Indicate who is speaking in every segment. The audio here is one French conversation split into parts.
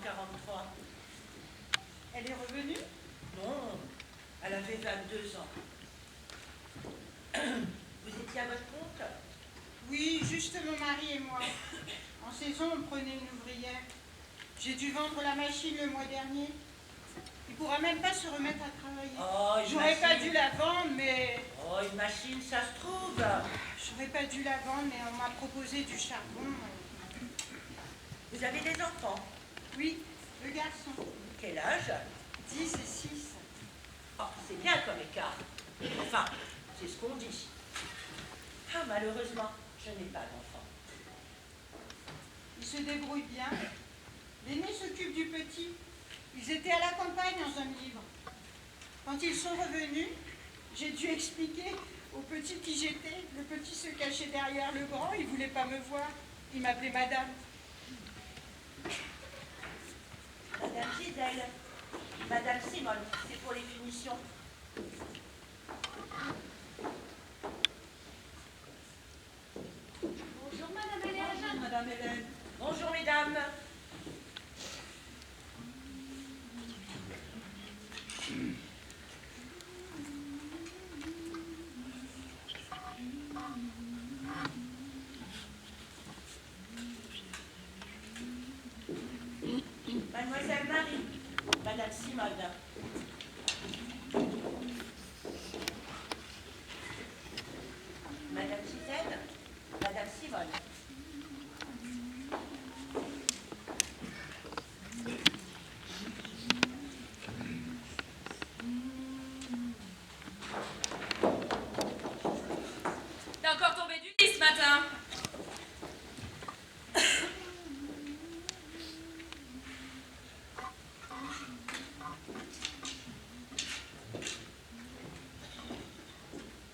Speaker 1: 1943.
Speaker 2: Elle est revenue?
Speaker 1: Non, elle avait 22 ans. Vous étiez à votre compte?
Speaker 2: Oui, juste mon mari et moi. En saison, on prenait une ouvrière. J'ai dû vendre la machine le mois dernier. Il pourra même pas se remettre à travailler.
Speaker 1: Oh,
Speaker 2: J'aurais pas dû la vendre, mais...
Speaker 1: Oh, une machine, ça se trouve.
Speaker 2: J'aurais pas dû la vendre, mais on m'a proposé du charbon.
Speaker 1: Vous avez des enfants?
Speaker 2: Oui, deux garçons.
Speaker 1: Quel âge?
Speaker 2: 10 et 6.
Speaker 1: Oh, c'est bien comme écart. Enfin, c'est ce qu'on dit. Ah, malheureusement, je n'ai pas d'enfant.
Speaker 2: Ils se débrouillent bien. L'aîné s'occupe du petit. Ils étaient à la campagne dans un livre. Quand ils sont revenus, j'ai dû expliquer au petit qui j'étais. Le petit se cachait derrière le grand, il ne voulait pas me voir. Il m'appelait madame.
Speaker 1: Madame Gisèle, Madame Simone, c'est pour les finitions.
Speaker 3: Bonjour Madame Hélène.
Speaker 2: Bonjour Madame Hélène.
Speaker 1: Bonjour mesdames. Mademoiselle Marie, Madame Simone. Madame Gisèle, Madame Simone.
Speaker 3: T'es encore tombé du lit ce matin.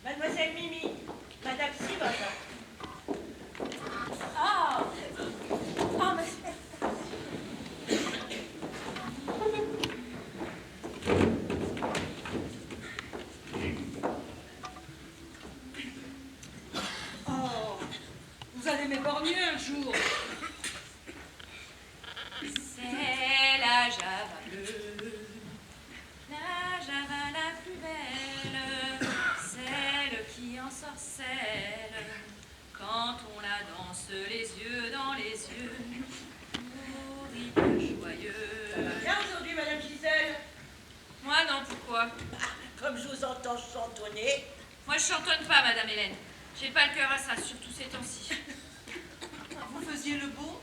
Speaker 1: Mademoiselle Mimi, Madame Simone.
Speaker 3: Ah, mais
Speaker 2: Oh, vous allez m'éborgner un jour.
Speaker 3: c'est la Java bleue, la Java la plus belle, celle qui ensorcelle quand on la danse les yeux dans les yeux, au rythme joyeux.
Speaker 1: Ça va bien aujourd'hui, Madame Gisèle?
Speaker 3: Moi non, pourquoi?
Speaker 1: Comme je vous entends chantonner.
Speaker 3: Moi je chantonne pas, Madame Hélène. J'ai pas le cœur à ça, surtout ces temps-ci.
Speaker 4: Vous faisiez le beau,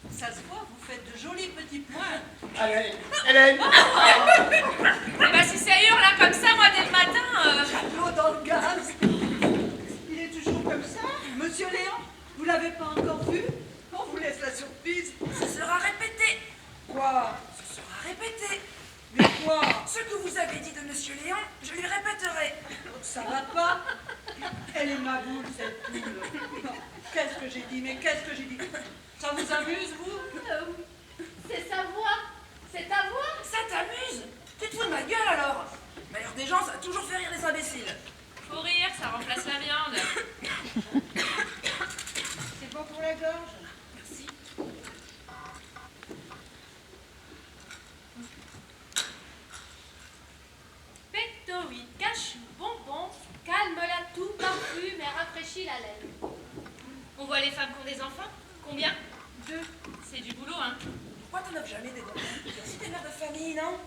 Speaker 4: ça se voit, vous faites de jolis petits points.
Speaker 5: Allez, Hélène.
Speaker 3: Eh ben si ça hurle là comme ça, moi dès le matin...
Speaker 4: L'eau dans le gaz.
Speaker 2: Il est toujours comme ça?
Speaker 4: Monsieur Léon, vous l'avez pas encore vu? On vous laisse la surprise.
Speaker 6: Ce sera répété.
Speaker 2: Quoi?
Speaker 6: Ce sera répété.
Speaker 2: Mais quoi?
Speaker 6: Ce que vous avez dit de Monsieur Léon, je lui répéterai.
Speaker 4: Ça va pas? Elle est ma boule, cette poule. Qu'est-ce que j'ai dit? Mais qu'est-ce que j'ai dit? Ça vous amuse, vous?
Speaker 3: C'est sa voix. C'est ta voix.
Speaker 6: Ça t'amuse? Tu te fous de ma gueule alors? Meilleur des gens, ça a toujours fait rire les imbéciles.
Speaker 3: Faut rire, ça remplace la viande.
Speaker 2: C'est bon pour la gorge?
Speaker 6: Merci.
Speaker 3: Pectorite, cachou, bonbon, calme la toux, parfume et rafraîchit la laine. On voit les femmes qui ont des enfants? Combien? 2. C'est du boulot, hein.
Speaker 6: Pourquoi t'en offres jamais des gosses? Si t'es mère de famille, non?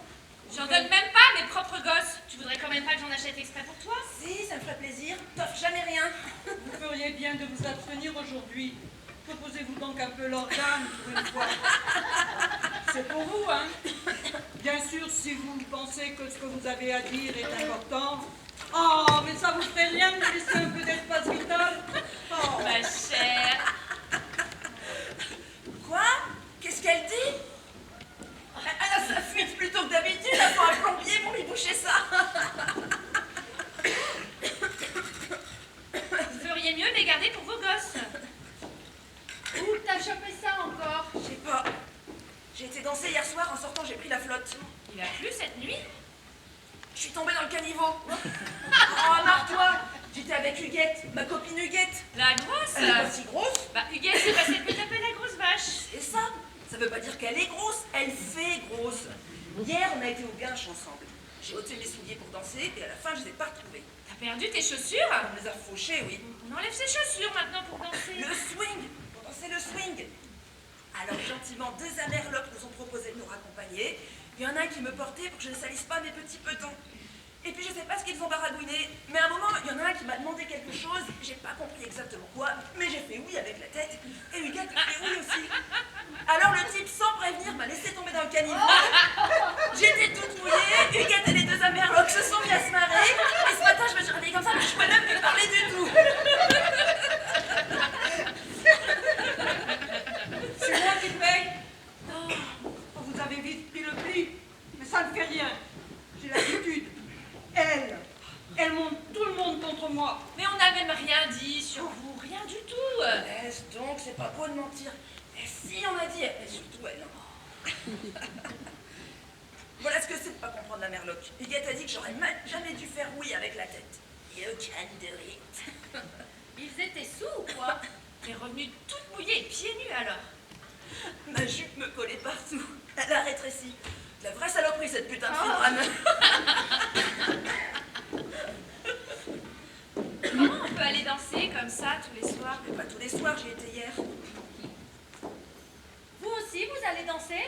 Speaker 3: J'en donne même pas mes propres gosses. Tu voudrais quand même pas que j'en achète exprès pour toi?
Speaker 6: Si, ça me ferait plaisir. T'offres jamais rien.
Speaker 4: Vous feriez bien de vous abstenir aujourd'hui. Reposez-vous donc un peu l'organe pour une fois. C'est pour vous, hein? Bien sûr, si vous pensez que ce que vous avez à dire est important. Oh, mais ça vous fait rien de me laisser un peu d'espace vital? Oh.
Speaker 3: Ma chère.
Speaker 6: Quoi? Qu'est-ce qu'elle dit? Elle a sa fuite plutôt que d'habitude. Elle faut un plombier pour lui boucher ça.
Speaker 3: Vous feriez mieux de les garder pour vos gosses. Où t'as chopé ça encore?
Speaker 6: Je sais pas. J'ai été danser hier soir, en sortant j'ai pris la flotte.
Speaker 3: Il a plu cette nuit?
Speaker 6: Je suis tombée dans le caniveau. Oh, marre-toi. J'étais avec Huguette, ma copine Huguette.
Speaker 3: La grosse?
Speaker 6: Elle est pas si grosse.
Speaker 3: Bah, Huguette, c'est pas celle que t'appelles la grosse vache.
Speaker 6: C'est ça. Ça veut pas dire qu'elle est grosse, elle fait grosse. Hier, on a été au Guinche ensemble. J'ai ôté mes souliers pour danser et à la fin, je les ai pas retrouvés.
Speaker 3: T'as perdu tes chaussures?
Speaker 6: On me les a fauchés, oui.
Speaker 3: On enlève ses chaussures maintenant pour danser.
Speaker 6: Le swing, pour danser le swing. Alors gentiment, deux amerlocs nous ont proposé de nous raccompagner. Il y en a un qui me portait pour que je ne salisse pas mes petits petons. Et puis je sais pas ce qu'ils ont baragouiné, mais à un moment, il y en a un qui m'a demandé quelque chose, j'ai pas compris exactement quoi, mais j'ai fait oui avec la tête, et Huguette a fait oui aussi. Alors le type, sans prévenir, m'a laissé tomber dans le caniveau. J'étais toute mouillée, Huguette et les deux amerlocs se sont mis à se marrer, et ce matin, je me suis réveillée comme ça, mais je pouvais même plus parler du tout.
Speaker 4: C'est moi qui paye. Oh, vous avez vite pris le pli, mais ça ne fait rien. J'ai l'habitude. Elle monte tout le monde contre moi.
Speaker 3: Mais on n'a même rien dit sur vous, rien du tout.
Speaker 6: Laisse donc, c'est pas beau de mentir. Et si on a dit, et surtout elle. Voilà ce que c'est de pas comprendre la merloc. Huguette a dit que j'aurais jamais dû faire oui avec la tête. You can do it.
Speaker 3: Ils étaient sous ou quoi? T'es revenue toute mouillée et pieds nus alors.
Speaker 6: Ma jupe me collait partout. Elle a rétréci. La vraie saloperie, cette putain de filigrane.
Speaker 3: Comment on peut aller danser comme ça tous les soirs?
Speaker 6: Mais pas tous les soirs, j'y étais hier.
Speaker 3: Vous aussi, vous allez danser?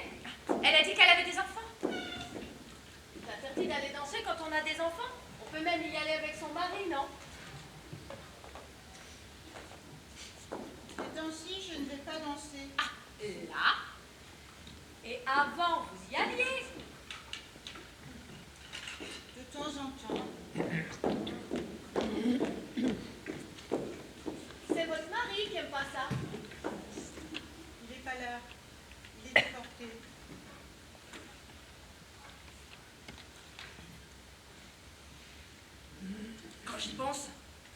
Speaker 3: Elle a dit qu'elle avait des enfants. C'est interdit d'aller danser quand on a des enfants. On peut même y aller avec son mari, non?
Speaker 2: Ces temps-ci, je ne vais pas danser.
Speaker 3: Ah, là. Et avant, vous y alliez.
Speaker 2: De temps en temps.
Speaker 3: C'est votre mari qui aime pas ça.
Speaker 2: Il n'est pas là. Il est déporté.
Speaker 6: Quand j'y pense,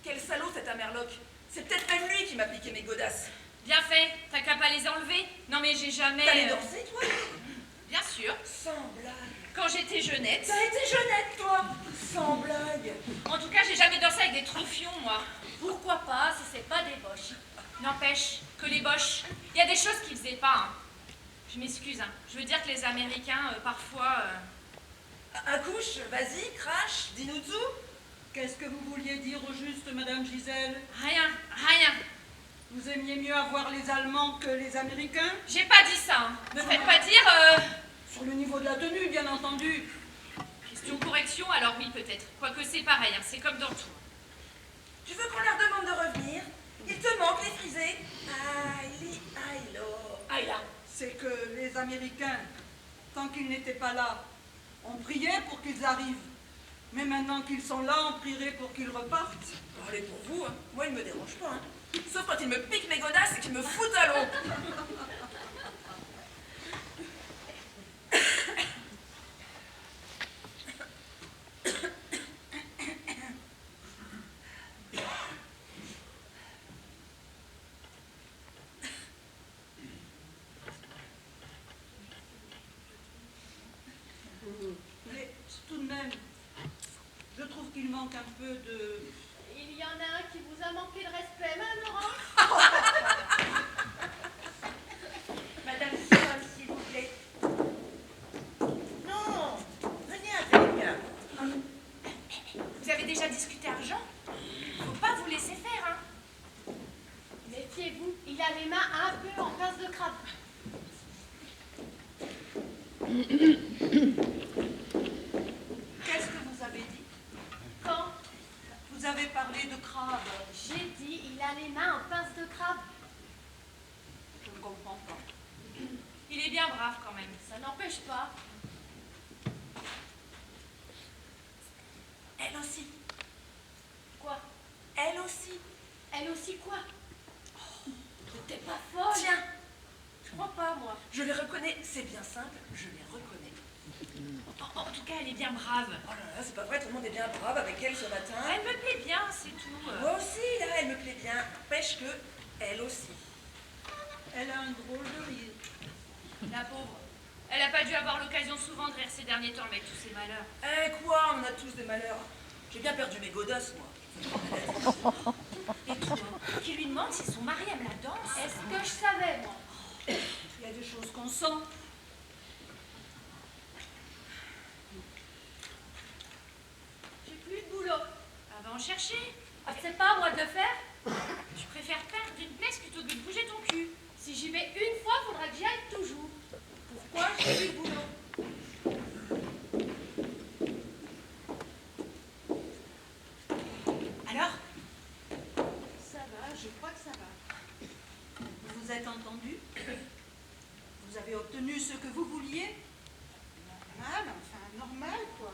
Speaker 6: quel salaud cet amerloc. C'est peut-être même lui qui m'a piqué mes godasses.
Speaker 3: Bien fait, t'as qu'à pas les enlever. Non mais j'ai jamais...
Speaker 6: T'allais danser, toi?
Speaker 3: Bien sûr,
Speaker 6: Sans blague.
Speaker 3: quand j'étais jeunette.
Speaker 6: T'as été jeunette, toi? Sans blague.
Speaker 3: En tout cas, j'ai jamais dansé avec des troufions, moi. Pourquoi pas, si c'est pas des boches? N'empêche que les boches, il y a des choses qu'ils faisaient pas. Hein. Je m'excuse, hein. Je veux dire que les Américains, parfois...
Speaker 6: Accouche, vas-y, crache, dis-nous tout.
Speaker 4: Qu'est-ce que vous vouliez dire au juste, Madame Gisèle?
Speaker 3: Rien, rien.
Speaker 4: Vous aimiez mieux avoir les Allemands que les Américains?
Speaker 3: J'ai pas dit ça. Hein. Me faites pas dire...
Speaker 4: Sur le niveau de la tenue, bien entendu.
Speaker 3: Question correction, alors oui, peut-être. Quoique c'est pareil, hein. C'est comme dans tout.
Speaker 6: Tu veux qu'on leur demande de revenir? Il te manque les frisés. Aïe, aïe, là.
Speaker 4: C'est que les Américains, tant qu'ils n'étaient pas là, on priait pour qu'ils arrivent. Mais maintenant qu'ils sont là, on prierait pour qu'ils repartent.
Speaker 6: Allez, pour vous, hein. Moi, il me dérange pas. Hein. Sauf quand ils me piquent mes godasses et qu'ils me foutent à l'eau.
Speaker 4: Mais tout de même, je trouve qu'il manque un peu de...
Speaker 3: Il y en a un qui vous a manqué de respect, Madame Laurent?
Speaker 1: Madame Simone, s'il vous plaît. Non, venez avec.
Speaker 3: Vous avez déjà discuté argent? Faut pas vous laisser faire, hein. Méfiez-vous, il a les mains un peu en pince de crabe.
Speaker 4: Qu'est-ce que vous avez dit?
Speaker 3: Quand?
Speaker 4: Vous avez parlé de crabe.
Speaker 3: J'ai dit, il a les mains en pince de crabe.
Speaker 4: Je ne comprends pas.
Speaker 3: Il est bien brave quand même. Ça n'empêche pas.
Speaker 6: Elle aussi.
Speaker 3: Quoi?
Speaker 6: Elle aussi.
Speaker 3: Elle aussi quoi? Oh, t'es pas folle?
Speaker 6: Tiens,
Speaker 3: Je crois pas, moi.
Speaker 6: je les reconnais. C'est bien simple, je les reconnais.
Speaker 3: En tout cas, elle est bien brave.
Speaker 6: Oh là là, c'est pas vrai, tout le monde est bien brave avec elle ce matin.
Speaker 3: Elle me plaît bien, c'est tout.
Speaker 6: Moi aussi, là, elle me plaît bien. N'empêche que, elle aussi.
Speaker 4: Elle a un drôle de rire.
Speaker 3: La pauvre. Elle a pas dû avoir l'occasion souvent de rire ces derniers temps avec tous ses malheurs.
Speaker 6: Eh quoi, on a tous des malheurs. J'ai bien perdu mes godasses, moi.
Speaker 3: Et toi, qui lui demande si son mari aime la danse? Est-ce que je savais, moi?
Speaker 4: Il y a des choses qu'on sang.
Speaker 3: J'ai plus de boulot. Ah, va en chercher. Ah, c'est pas à moi de le faire. Je préfère perdre une place plutôt que de bouger ton cul. Si j'y vais une fois, faudra que j'y aille toujours. Pourquoi j'ai plus de boulot?
Speaker 1: Alors,
Speaker 2: Ça va, je crois que ça va. Vous vous êtes entendu? Vous avez obtenu ce que vous vouliez? Normal, enfin normal quoi.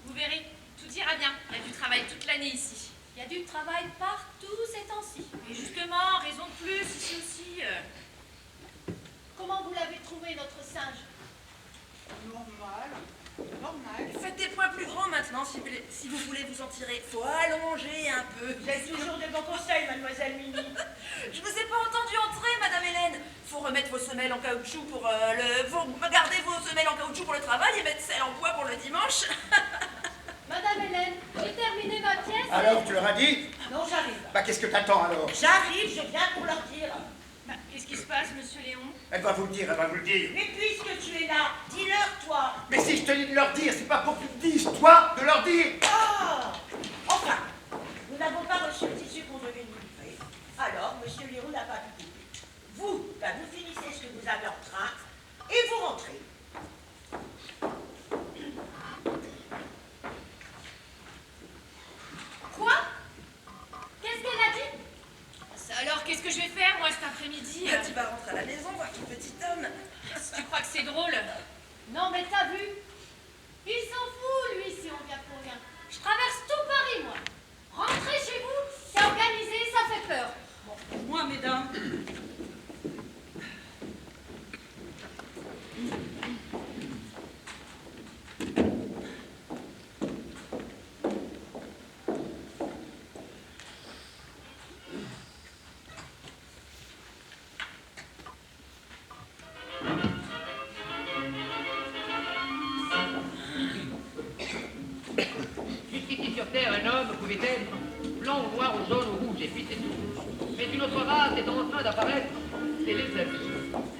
Speaker 3: Vous verrez, tout ira bien. Il y a du travail toute l'année ici. Il y a du travail partout ces temps-ci. Et justement, raison de plus, ici aussi. Comment vous l'avez trouvé, notre singe?
Speaker 2: Normal, normal.
Speaker 6: Faites des points plus grands maintenant si vous voulez vous en tirer. Faut allonger un peu.
Speaker 1: vous êtes toujours de bons conseils, mademoiselle Mimi.
Speaker 6: Je vous ai pas entendu entrer, Madame Hélène. Faut remettre vos semelles en caoutchouc pour Faut garder vos semelles en caoutchouc pour le travail et mettre celles en bois pour le dimanche.
Speaker 3: Madame Hélène, j'ai terminé ma pièce.
Speaker 5: Alors, tu leur as dit?
Speaker 1: Non, j'arrive.
Speaker 5: Bah, qu'est-ce que t'attends alors?
Speaker 1: J'arrive, je viens pour leur dire.
Speaker 3: Bah, qu'est-ce qui se passe, monsieur Léon?
Speaker 5: Elle va vous le dire, elle va vous le dire.
Speaker 1: Mais puisque tu es là, dis-leur, toi.
Speaker 5: Mais si je te dis de leur dire, c'est pas pour que tu te dises, toi, de leur dire.
Speaker 1: Ah! Enfin, nous n'avons pas reçu le tissu qu'on devait nous livrer. Alors, monsieur Léon n'a pas pu couper. Vous, bah, vous finissez ce que vous avez en train et vous rentrez.
Speaker 3: Quoi? Qu'est-ce qu'elle a dit? Alors, qu'est-ce que je vais faire, moi, cet après-midi?
Speaker 6: Tu vas rentrer à la maison voir ton petit homme.
Speaker 3: Si tu crois que c'est drôle. Non, mais t'as vu? Il s'en fout, lui, si on vient pour rien. Je traverse tout Paris, moi. Rentrer chez vous, c'est organisé, ça fait peur.
Speaker 4: Moi, mesdames,
Speaker 7: Jusqu'ici sur Terre, un homme pouvait être blanc ou noir ou jaune ou rouge, et puis c'est tout. Mais une autre race est en train d'apparaître, c'est les elfes.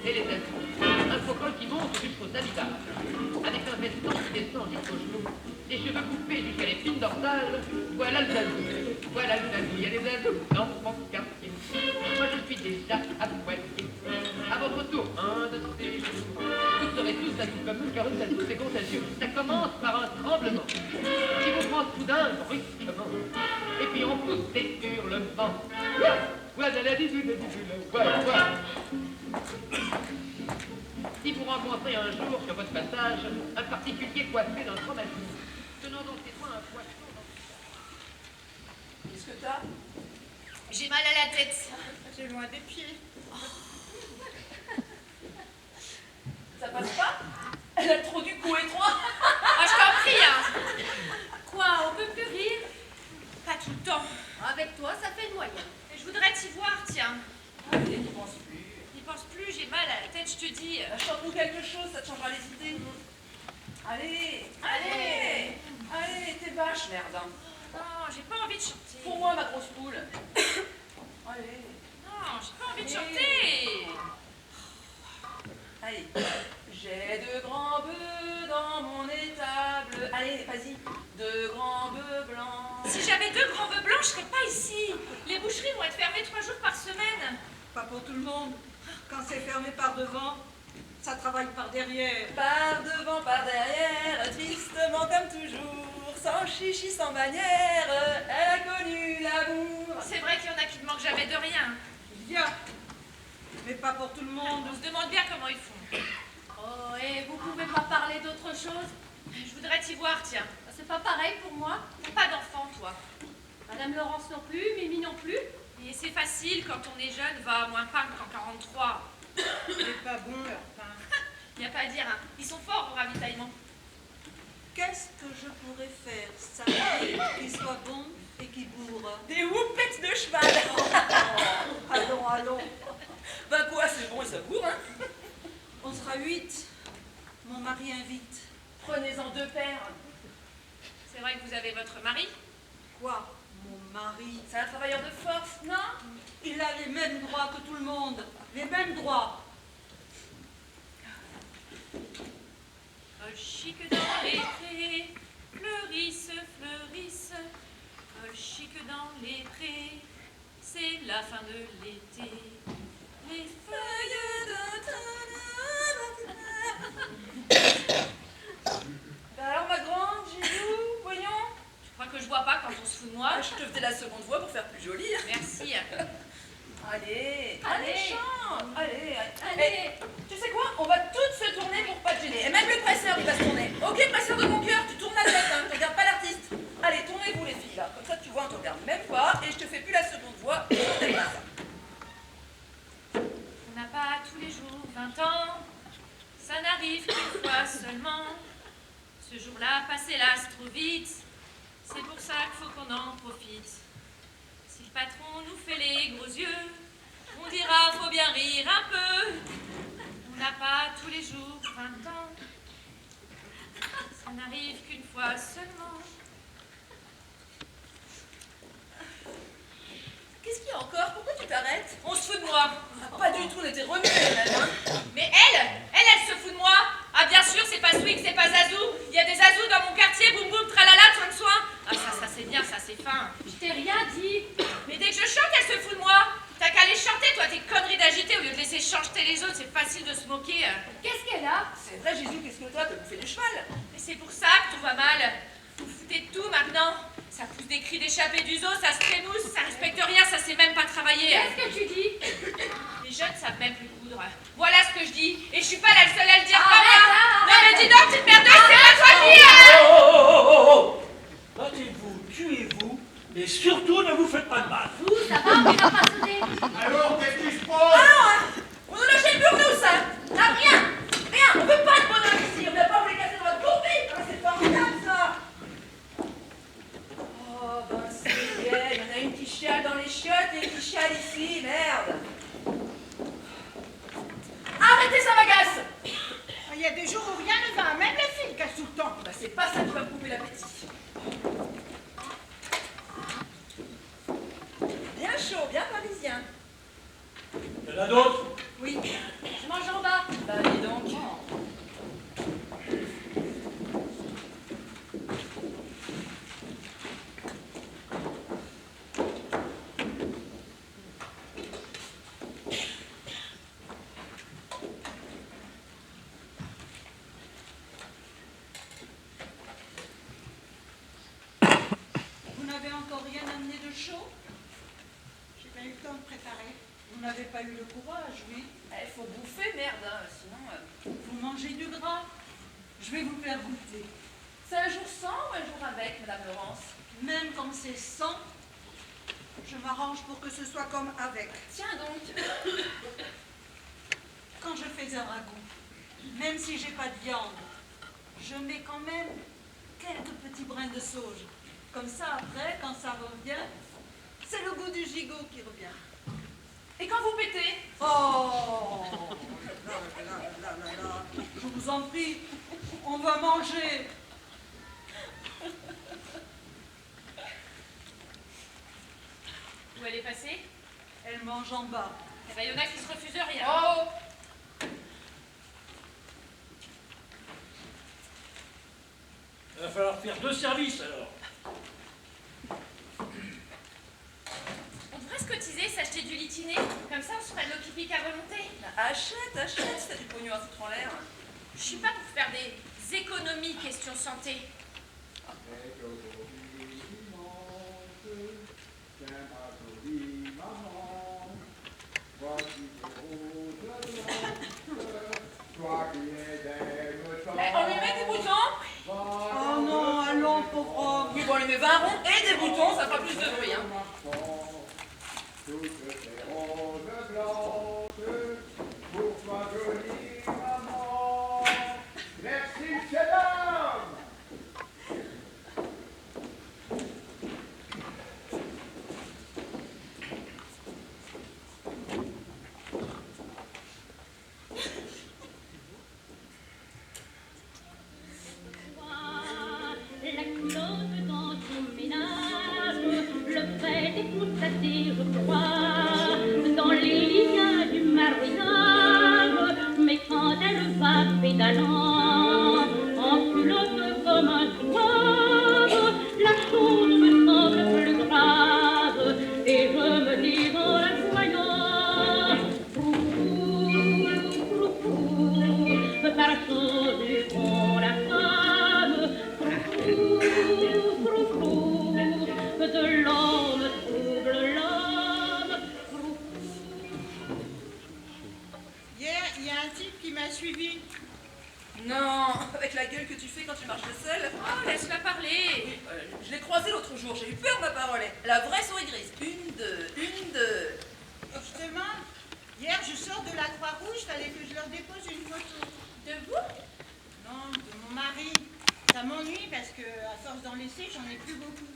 Speaker 7: Et les elfes, un faucon qui monte jusqu'aux habitables, avec un veston qui descend jusqu'aux genoux, des cheveux coupés jusqu'à l'épine dorsale, voilà le zazou. Voilà le zazou, il y a des zazous dans mon quartier. Moi je suis déjà à Poitiers. À votre tour, un de ces jours. Vous serez tous zazous comme nous, car une zazou c'est contagieux. Ça commence par un tremblement, qui vous prend soudain brusquement, et puis on pousse des hurlements. Voilà la didoule, voilà. Si vous rencontrez un jour sur votre passage un particulier coiffé d'un traumatisme, tenant dans ses doigts un poisson dans...
Speaker 6: Qu'est-ce que t'as?
Speaker 3: J'ai mal à la tête.
Speaker 2: J'ai loin des pieds.
Speaker 6: Ça passe pas? Elle a trop du cou étroit.
Speaker 3: Ah, je t'en prie, hein. Quoi, on peut plus rire? Pas tout le temps. Avec toi, ça fait le moyen. Et je voudrais t'y voir, tiens.
Speaker 6: Allez, n'y pense plus.
Speaker 3: N'y pense plus, j'ai mal à la tête, je te dis.
Speaker 6: Chante-nous quelque chose, ça te changera les idées. Allez, allez, allez, t'es vache, merde.
Speaker 3: Non, j'ai pas envie de chanter.
Speaker 6: Pour moi, ma grosse poule. Allez,
Speaker 3: Non, j'ai pas envie de chanter.
Speaker 6: allez. J'ai de grands bœufs dans mon étable. Allez, vas-y. De grands bœufs blancs.
Speaker 3: Si j'avais 2 grands bœufs blancs, je serais pas ici. Les boucheries vont être fermées 3 jours par semaine.
Speaker 4: pas pour tout le monde. Quand c'est fermé par devant, ça travaille par derrière.
Speaker 6: Par devant, par derrière, tristement comme toujours, sans chichi, sans manière, elle a connu l'amour.
Speaker 3: C'est vrai qu'il y en a qui ne manquent jamais de rien.
Speaker 4: Il y a, mais pas pour tout le monde.
Speaker 3: On se demande bien comment ils font. Oh, et vous pouvez pas parler d'autre chose? Je voudrais t'y voir, tiens. C'est pas pareil pour moi. T'as pas d'enfant, toi. Madame Laurence non plus, Mimi non plus. Et c'est facile, quand on est jeune, va moins pain qu'en 43.
Speaker 2: C'est pas bon leur pain.
Speaker 3: Y a pas à dire, hein. Ils sont forts au ravitaillement.
Speaker 4: Qu'est-ce que je pourrais faire, salé, qui soit bon et qui bourre?
Speaker 6: Des houpettes de cheval.
Speaker 4: Allons, allons.
Speaker 6: Ben quoi, c'est bon et ça bourre, hein.
Speaker 4: On sera 8. Mon mari invite.
Speaker 6: Prenez-en 2 paires.
Speaker 3: C'est vrai que vous avez votre mari.
Speaker 4: Quoi? Mon mari?
Speaker 6: C'est un travailleur de force, non?
Speaker 4: Il a les mêmes droits que tout le monde. Les mêmes droits.
Speaker 3: chic dans les prés, fleurissent, fleurissent. Chic dans les prés, c'est la fin de l'été. Les feuilles
Speaker 6: Bah alors ma grande, Gilou, voyons.
Speaker 3: Je crois que je vois pas quand on se fout de moi.
Speaker 6: Ah, je te faisais la seconde voix pour faire plus joli.
Speaker 3: Merci.
Speaker 6: Allez,
Speaker 3: Allez.
Speaker 6: chante. Allez.
Speaker 3: Allez.
Speaker 6: Tu sais quoi? On va toutes se tourner pour pas te gêner. Et même le presseur, il va se tourner. Ok, presseur de mon cœur, tu tournes la tête, hein, tu regardes pas l'artiste. Allez, tournez-vous les filles là. Comme ça, tu vois, on te regarde même pas. Et je te fais plus la seconde voix.
Speaker 3: On n'a pas tous les jours 20 ans. Ça n'arrive qu'une fois seulement. Ce jour-là passe hélas trop vite. C'est pour ça qu'il faut qu'on en profite. Si le patron nous fait les gros yeux, on dira faut bien rire un peu. On n'a pas tous les jours 20 ans. Ça n'arrive qu'une fois seulement.
Speaker 6: Qu'est-ce qu'il y a encore? Pourquoi tu t'arrêtes?
Speaker 3: On se fout de moi.
Speaker 6: Pas du tout, on était remués même, hein.
Speaker 3: Mais elle se fout de moi. Ah bien sûr, c'est pas Swing, c'est pas Zazou. Il y a des Zazou dans mon quartier, boum boum, tralala, soin de soin. Ah ça c'est bien, ça c'est fin.
Speaker 8: Je t'ai rien dit.
Speaker 3: Mais dès que je chante, elle se fout de moi. T'as qu'à les chanter, toi, tes conneries d'agiter, au lieu de laisser chanter les autres, c'est facile de se moquer.
Speaker 8: Qu'est-ce qu'elle a?
Speaker 6: C'est vrai, Jésus, qu'est-ce que toi, t'as bouffé du cheval?
Speaker 3: Mais c'est pour ça que tout va mal. Vous foutez de tout maintenant. Ça pousse des cris d'échappée du zoo, ça se trémousse, ça respecte rien, ça sait même pas travailler.
Speaker 8: Qu'est-ce que tu dis?
Speaker 3: Les jeunes savent même plus coudre. Voilà ce que je dis. Et je suis pas la seule à le dire.
Speaker 8: Arrête,
Speaker 3: pas moi.
Speaker 8: arrête.
Speaker 3: Non mais dis donc, petite merdeuse, c'est pas toi qui
Speaker 5: Oh! Battez-vous, tuez-vous, et surtout ne vous faites pas de mal.
Speaker 8: Vous, ça va, on va pas sonner.
Speaker 5: Alors, qu'est-ce qui se
Speaker 6: Ah
Speaker 5: passe?
Speaker 6: non, hein. On nous lâche le burnous, hein. Ah, rien, on veut pas de bonheur ici, on vient pas vous les casser dans votre gourmille. Ah, c'est formidable ça. Oh, ben c'est bien, il y en a une qui chiale dans les chiottes et une qui chiale ici, merde. Arrêtez, ça m'agace.
Speaker 2: Il y a des jours où rien ne va, même les filles cassent tout le temps.
Speaker 6: Bah c'est pas ça qui va me couper l'appétit. Bien chaud, bien parisien.
Speaker 5: Il y en a d'autres?
Speaker 6: Oui.
Speaker 8: Je mange en bas.
Speaker 6: Bah dis donc.
Speaker 2: Vous n'avez encore rien amené de chaud? J'ai pas eu le temps de préparer. Vous n'avez pas eu le courage, oui.
Speaker 6: Il faut bouffer, merde, hein, sinon...
Speaker 2: Vous mangez du gras. Je vais vous faire goûter.
Speaker 6: C'est un jour sans ou un jour avec, Madame Laurence?
Speaker 2: Même quand c'est sans, je m'arrange pour que ce soit comme avec.
Speaker 6: Tiens donc.
Speaker 2: Quand je fais un ragoût, même si j'ai pas de viande, je mets quand même quelques petits brins de sauge. Comme ça, après, quand ça revient, c'est le goût du gigot qui revient.
Speaker 6: Et quand vous pétez?
Speaker 2: Oh là. Je vous en prie, on va manger.
Speaker 3: Où elle est passée?
Speaker 2: Elle mange en bas.
Speaker 3: Eh ben, y en a qui se refusent rien.
Speaker 6: Oh!
Speaker 5: Il va falloir faire 2 services alors.
Speaker 3: On devrait se cotiser, s'acheter du litiné. Comme ça, on se ferait de l'eau qui pique à volonté.
Speaker 6: Bah, achète, si t'as du pognon à foutre en l'air.
Speaker 3: Je suis pas pour faire des économies question santé.
Speaker 6: On lui met des boutons?
Speaker 2: Oh non, allons, pauvre homme.
Speaker 6: Oui, bon, on lui met 20 ronds et des boutons, ça fera plus de bruit, hein.
Speaker 9: Toutes ces roses blanches, pour toi jolie maman. Merci, c'est l'homme.
Speaker 10: La culotte dans ton ménage, le fait est constaté, je crois, dans les lignes du maroinage, mais quand elle va pédalant,
Speaker 6: toujours, j'ai eu peur, ma parole. La vraie souris grise. Une, deux.
Speaker 2: Justement, hier, je sors de la Croix-Rouge, fallait que je leur dépose une photo.
Speaker 3: De vous?
Speaker 2: Non, de mon mari. Ça m'ennuie parce que, à force d'en laisser, j'en ai plus beaucoup.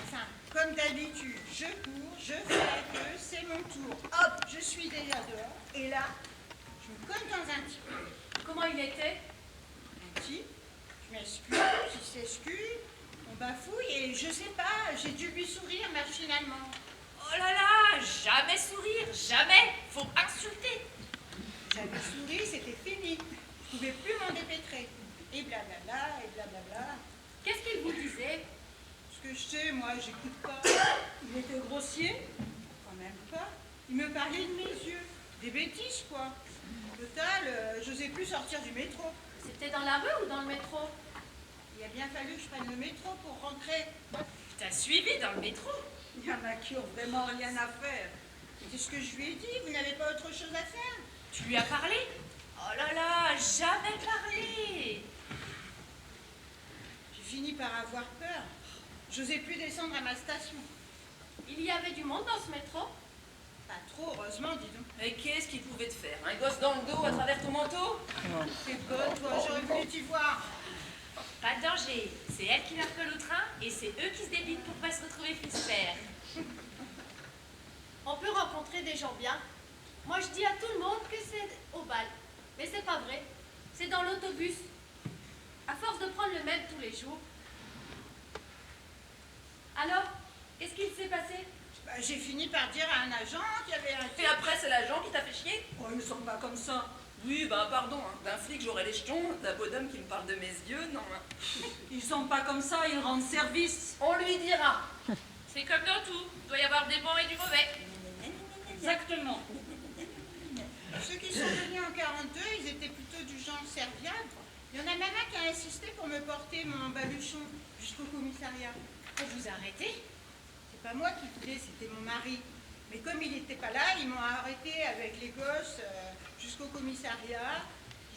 Speaker 2: Enfin, comme d'habitude, je cours, je fais la queue, c'est mon tour. Hop, je suis déjà dehors. Et là, je me colle dans un type.
Speaker 3: Comment il était?
Speaker 2: Un type, je m'excuse, il s'excuse, on bafouille et je sais pas, j'ai dû lui sourire machinalement.
Speaker 3: Oh là là, jamais sourire, jamais. Faut insulter.
Speaker 2: J'avais souri, c'était fini. Je pouvais plus m'en dépêtrer. Et blablabla, et blablabla.
Speaker 3: Qu'est-ce qu'il vous disait?
Speaker 2: Ce que je sais, moi, j'écoute pas.
Speaker 4: Il était grossier?
Speaker 2: Quand même pas. Il me parlait de mes yeux. Des bêtises, quoi. Au total, j'osais plus sortir du métro.
Speaker 3: C'était dans la rue ou dans le métro?
Speaker 2: Il a bien fallu que je prenne le métro pour rentrer.
Speaker 3: T'as suivi dans le métro?
Speaker 4: Il y en a qui ont vraiment rien à faire.
Speaker 2: C'est ce que je lui ai dit, vous n'avez pas autre chose à faire.
Speaker 3: Tu lui as parlé? Oh là là, jamais parlé.
Speaker 2: J'ai fini par avoir peur. J'osais plus descendre à ma station.
Speaker 3: Il y avait du monde dans ce métro?
Speaker 2: Pas trop, heureusement, dis donc.
Speaker 6: Mais qu'est-ce qu'il pouvait te faire? Un gosse dans le dos à travers ton manteau?
Speaker 2: T'es bonne, toi, j'aurais voulu t'y voir.
Speaker 3: Pas de danger. C'est elle qui leur colle au train et c'est eux qui se débitent pour pas se retrouver fils-père. On peut rencontrer des gens bien. Moi, je dis à tout le monde que c'est au bal. Mais c'est pas vrai. C'est dans l'autobus. À force de prendre le même tous les jours. Alors, qu'est-ce qu'il s'est passé?
Speaker 2: Bah, j'ai fini par dire à un agent qu'il y avait un...
Speaker 6: Et après, c'est l'agent qui t'a fait chier?
Speaker 4: Oh, ils ne sont pas comme ça.
Speaker 6: Oui, ben pardon, hein. D'un flic j'aurais les jetons, d'un beau d'homme qui me parle de mes yeux, non. Hein.
Speaker 4: Ils sont pas comme ça, ils rendent service.
Speaker 6: On lui dira.
Speaker 3: C'est comme dans tout. Il doit y avoir des bons et du mauvais.
Speaker 4: Exactement.
Speaker 2: Ceux qui sont venus en 42, ils étaient plutôt du genre serviable. Il y en a même un qui a insisté pour me porter mon baluchon jusqu'au commissariat.
Speaker 3: Pour vous arrêter?
Speaker 2: C'est pas moi qui voulais, c'était mon mari. Mais comme il n'était pas là, ils m'ont arrêté avec les gosses jusqu'au commissariat,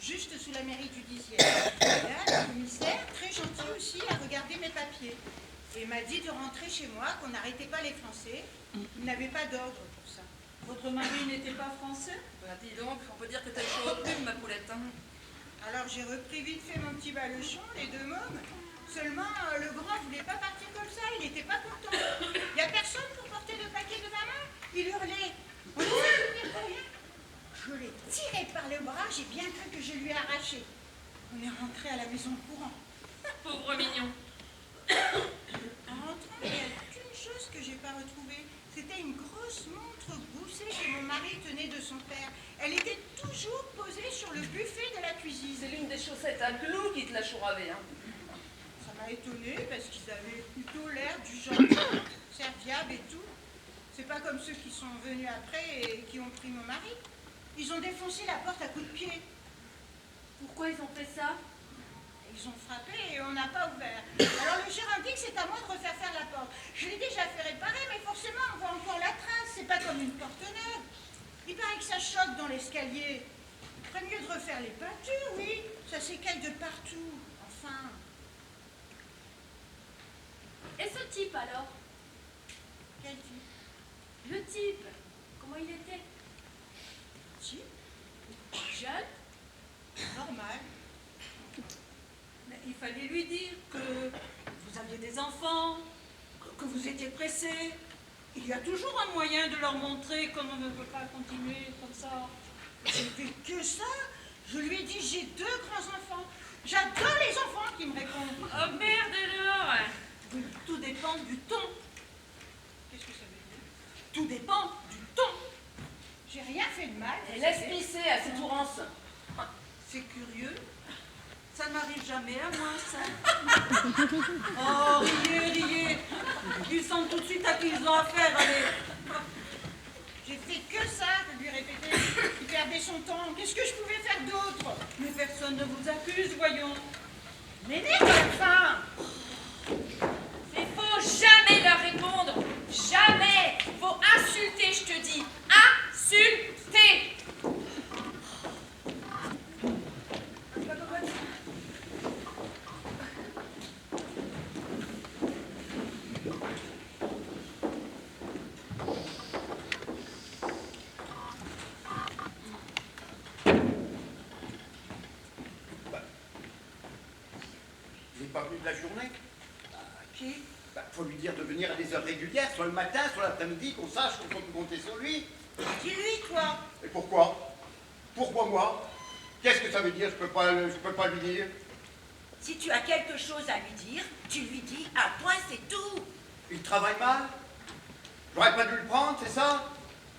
Speaker 2: juste sous la mairie du 10e. Et là, le commissaire, très gentil aussi, a regardé mes papiers. Et m'a dit de rentrer chez moi, qu'on n'arrêtait pas les Français. Il n'avait pas d'ordre pour ça.
Speaker 4: Votre mari n'était pas français?
Speaker 6: Bah dis donc, on peut dire que t'as le chaud au plume, ma poulette. Hein.
Speaker 2: Alors j'ai repris vite fait mon petit baluchon, les deux mômes. Seulement, le grand voulait pas partir comme ça, il n'était pas content. Il n'y a personne pour porter le paquet de ma main. Il hurlait. On ne sait venir pour rien. Je l'ai tiré par le bras, j'ai bien cru que je lui ai arraché. On est rentré à la maison courant.
Speaker 3: Pauvre mignon.
Speaker 2: En rentrant, il n'y a qu'une chose que j'ai pas retrouvée. C'était une grosse montre goussée que mon mari tenait de son père. Elle était toujours posée sur le buffet de la cuisine.
Speaker 6: C'est l'une des chaussettes à clous qui te l'a chouravé, hein.
Speaker 2: Ça m'a étonnée parce qu'ils avaient plutôt l'air du genre serviable et tout. C'est pas comme ceux qui sont venus après et qui ont pris mon mari. Ils ont défoncé la porte à coups de pied.
Speaker 3: Pourquoi ils ont fait ça?
Speaker 2: Ils ont frappé et on n'a pas ouvert. Alors le gérant dit que c'est à moi de refaire faire la porte. Je l'ai déjà fait réparer, mais forcément on voit encore la trace. C'est pas comme une porte neuve. Il paraît que ça choque dans l'escalier. Il ferait mieux de refaire les peintures, oui. Ça s'écaille de partout. Enfin.
Speaker 3: Et ce type alors?
Speaker 2: Quel type?
Speaker 3: Le type, comment il était?
Speaker 2: Type?
Speaker 3: Jeune?
Speaker 2: Normal.
Speaker 4: Mais il fallait lui dire que vous aviez des enfants, que vous étiez pressé. Il y a toujours un moyen de leur montrer qu'on ne peut pas continuer comme ça.
Speaker 2: J'ai fait que ça. Je lui ai dit, j'ai 2 grands-enfants. J'adore les enfants qui me répondent.
Speaker 3: Oh merde alors!
Speaker 4: Oui, tout dépend du ton.
Speaker 2: Qu'est-ce que ça veut dire?
Speaker 4: Tout dépend du ton.
Speaker 2: J'ai rien fait de mal.
Speaker 6: Et laisse pisser à ces tourances.
Speaker 4: C'est curieux. Ça n'arrive jamais à moi, ça. Oh, riez, riez. Ils sentent tout de suite à qui ils ont affaire, allez.
Speaker 2: J'ai fait que ça, de lui répéter. Il perdait son temps. Qu'est-ce que je pouvais faire d'autre?
Speaker 4: Mais personne ne vous accuse, voyons.
Speaker 2: M'énerve à la fin.
Speaker 3: Il faut jamais leur répondre. Jamais. Faut insulter, je te dis. Insulter.
Speaker 9: toute la journée.
Speaker 6: Qui?
Speaker 9: Faut lui dire de venir à des heures régulières, soit le matin, soit l'après-midi, qu'on sache qu'on peut compter sur lui.
Speaker 1: Dis-lui, toi.
Speaker 9: Et pourquoi? Pourquoi moi? Qu'est-ce que ça veut dire? Je peux pas lui dire.
Speaker 1: Si tu as quelque chose à lui dire, tu lui dis un point, c'est tout.
Speaker 9: Il travaille mal? J'aurais pas dû le prendre, c'est ça?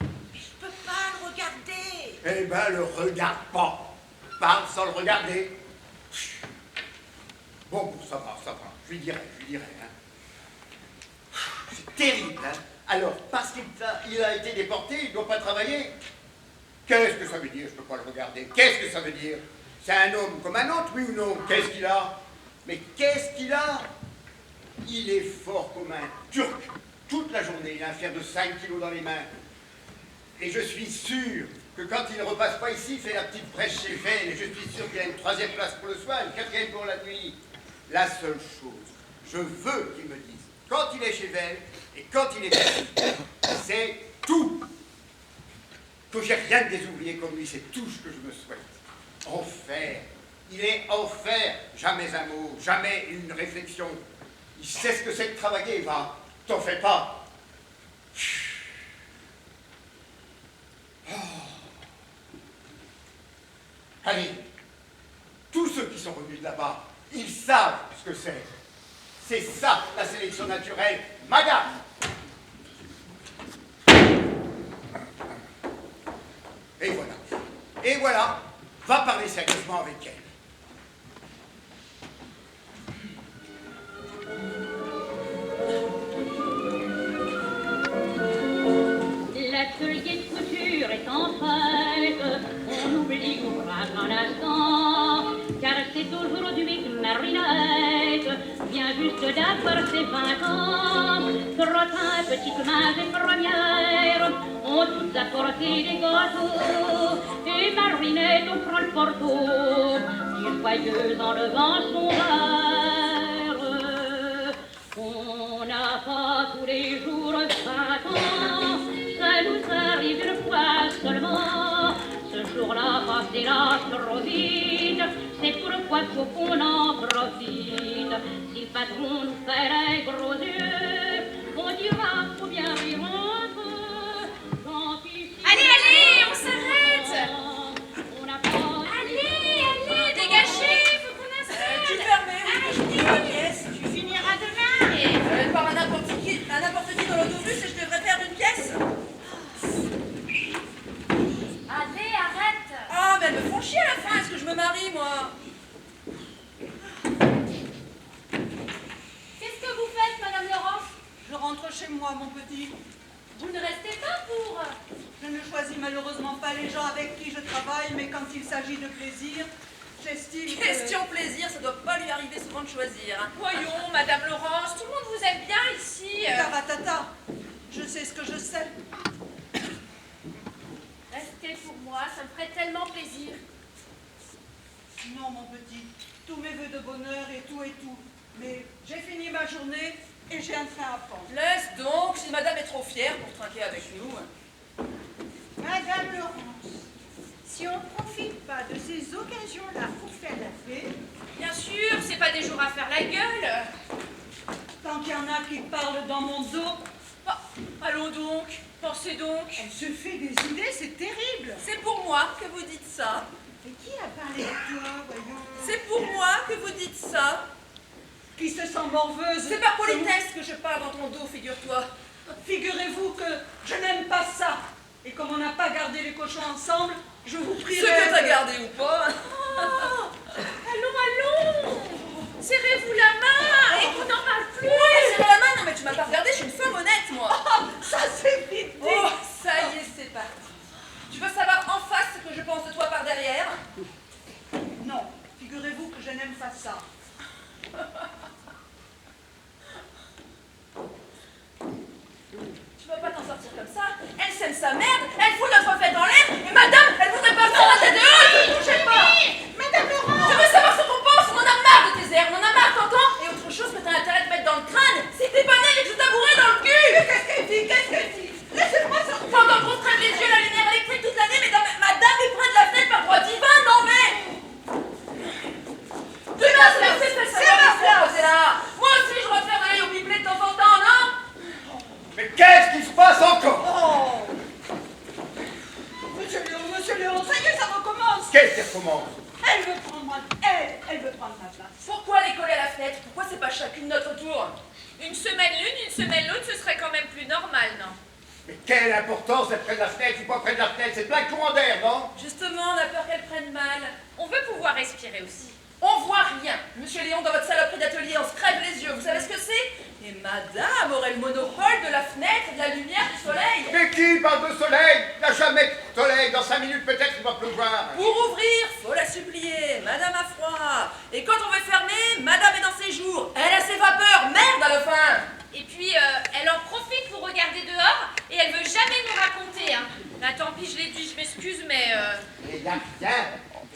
Speaker 1: Je peux pas le regarder.
Speaker 9: Eh ben, le regarde pas. Parle sans le regarder. Bon, ça va. Je lui dirai, hein. C'est terrible, hein. Alors, parce qu'il a été déporté, il ne doit pas travailler. Qu'est-ce que ça veut dire? Je peux pas le regarder. Qu'est-ce que ça veut dire? C'est un homme comme un autre, oui ou non? Qu'est-ce qu'il a? Mais qu'est-ce qu'il a? Il est fort comme un Turc. Toute la journée, il a un fer de 5 kilos dans les mains. Et je suis sûr que quand il ne repasse pas ici, il fait la petite prêche chez Veil. Et je suis sûr qu'il y a une 3e place pour le soir, une 4e pour la nuit. La seule chose, je veux qu'il me dise, quand il est chez Veil et quand il est ici, c'est tout. Que j'ai rien de des ouvriers comme lui, c'est tout ce que je me souhaite. Enfer. Il est enfer. Jamais un mot, jamais une réflexion. Il sait ce que c'est de travailler, va. T'en fais pas. Oh. Allez, tous ceux qui sont revenus de là-bas, ils savent ce que c'est. C'est ça, la sélection naturelle. Madame! Et voilà, va parler sérieusement avec elle.
Speaker 10: L'atelier de couture est en fête, on oublie l'ouvrage un instant, car c'est aujourd'hui que Marinette vient juste d'avoir ses 20 ans. Trottin, petite main et première, ont toutes apporté des gâteaux, et Marinette on prend le porto, si joyeuse en levant son verre. On n'a pas tous les jours 20 ans, ça nous arrive une fois seulement. Ce jour-là passera trop vite, c'est pourquoi faut qu'on en profite. Si le patron nous fait les gros yeux, on dira faut bien rire un peu.
Speaker 3: Allez, on s'arrête. Allez, dégagez, faut qu'on installe.
Speaker 6: Tu permets, je dis ma pièce.
Speaker 2: Tu finiras demain.
Speaker 6: Elle part à n'importe qui dans l'autobus et je devrais perdre une pièce.
Speaker 8: Allez, arrête.
Speaker 6: Ah, mais elles me font chier à la fin. Est-ce que je me marie, moi?
Speaker 8: Qu'est-ce que vous faites, Madame Laurence?
Speaker 2: Je rentre chez moi, mon petit.
Speaker 8: Vous ne restez pas pour...
Speaker 2: Je ne choisis malheureusement pas les gens avec qui je travaille, mais quand il s'agit de plaisir, j'estime que...
Speaker 6: Question plaisir, ça doit pas lui arriver souvent de choisir. Hein.
Speaker 3: Voyons, Madame Laurence, tout le monde vous aime bien ici.
Speaker 2: Taratata, je sais ce que je sais.
Speaker 8: Restez pour moi, ça me ferait tellement plaisir.
Speaker 2: Non, mon petit, tous mes vœux de bonheur et tout. Mais j'ai fini ma journée et j'ai un train à prendre.
Speaker 6: Laisse donc, si madame est trop fière pour trinquer avec nous.
Speaker 2: Madame Laurence, si on ne profite pas de ces occasions-là pour faire la fête,
Speaker 3: Bien sûr, c'est pas des jours à faire la gueule.
Speaker 2: tant qu'il y en a qui parlent dans mon dos,
Speaker 3: Allons donc, pensez donc.
Speaker 2: elle se fait des idées, c'est terrible.
Speaker 6: C'est pour moi que vous dites ça.
Speaker 2: Et qui a parlé de toi, voyons?
Speaker 6: C'est pour moi que vous dites ça.
Speaker 2: Qui se sent morveuse?
Speaker 6: C'est par politesse que je parle dans ton dos, figure-toi.
Speaker 2: Figurez-vous que je n'aime pas ça. Et comme on n'a pas gardé les cochons ensemble, je vous
Speaker 6: Ce
Speaker 2: prierai...
Speaker 6: que t'as gardé ou pas.
Speaker 3: Oh, allons. Serrez-vous la main et qu'on n'en parle plus.
Speaker 6: Ouais, serre la main, non mais tu m'as pas regardé, je suis une femme honnête, moi.
Speaker 2: Ça c'est vite dit.
Speaker 6: Oh, ça y est, c'est parti. Tu veux savoir en face ce que je pense de toi par derrière?
Speaker 2: Non, figurez-vous que je n'aime pas ça.
Speaker 6: Tu vas pas t'en sortir comme ça. Elle sème sa merde, elle fout notre fête dans l'air, et madame, elle voudrait pas faire la tête de haut, ne touchez pas.
Speaker 2: Madame Laurent!
Speaker 6: Je veux savoir ce qu'on pense, on en a marre de tes airs, on en a marre, t'entends? Et autre chose que t'as intérêt de mettre dans le crâne, c'est que t'es pas né et que je t'abourais dans le cul.
Speaker 2: Qu'est-ce qu'elle dit? Qu'est-ce qu'elle dit? Laissez-moi sortir!
Speaker 6: Pendant qu'on se crève les yeux, la lumière électrique toute l'année, mais madame est près de la fenêtre par droit divin, non mais... Demain, c'est la fête,
Speaker 2: C'est ma place.
Speaker 6: C'est là.
Speaker 9: qu'est-ce qui se passe encore?
Speaker 2: Oh! Monsieur Léon, ça y est, ça recommence!
Speaker 9: Qu'est-ce qui recommence?
Speaker 2: Elle veut prendre ma place.
Speaker 6: Pourquoi les coller à la fenêtre? Pourquoi c'est pas chacune notre tour?
Speaker 3: Une semaine l'une, une semaine l'autre, ce serait quand même plus normal, non?
Speaker 9: Mais quelle importance d'être près de la fenêtre? Je suis pas près de la fenêtre, c'est plein de courant d'air, non?
Speaker 6: Justement, on a peur qu'elle prenne mal.
Speaker 3: On veut pouvoir respirer aussi.
Speaker 6: On voit rien. Monsieur Léon, dans votre saloperie d'atelier, on se crève les yeux. Vous savez ce que c'est? Et madame aurait le monopole de la fenêtre et de la lumière du soleil.
Speaker 9: Mais qui parle de soleil? Il n'y a jamais de soleil. Dans 5 minutes, peut-être, il va pleuvoir.
Speaker 6: Pour ouvrir, faut la supplier. Madame a froid. Et quand on veut fermer, madame est dans ses jours. Elle a ses vapeurs. Merde à la fin.
Speaker 3: Et puis, elle en profite pour regarder dehors et elle veut jamais nous raconter. Hein. Là, tant pis, je l'ai dit, je m'excuse, mais...
Speaker 9: Mais il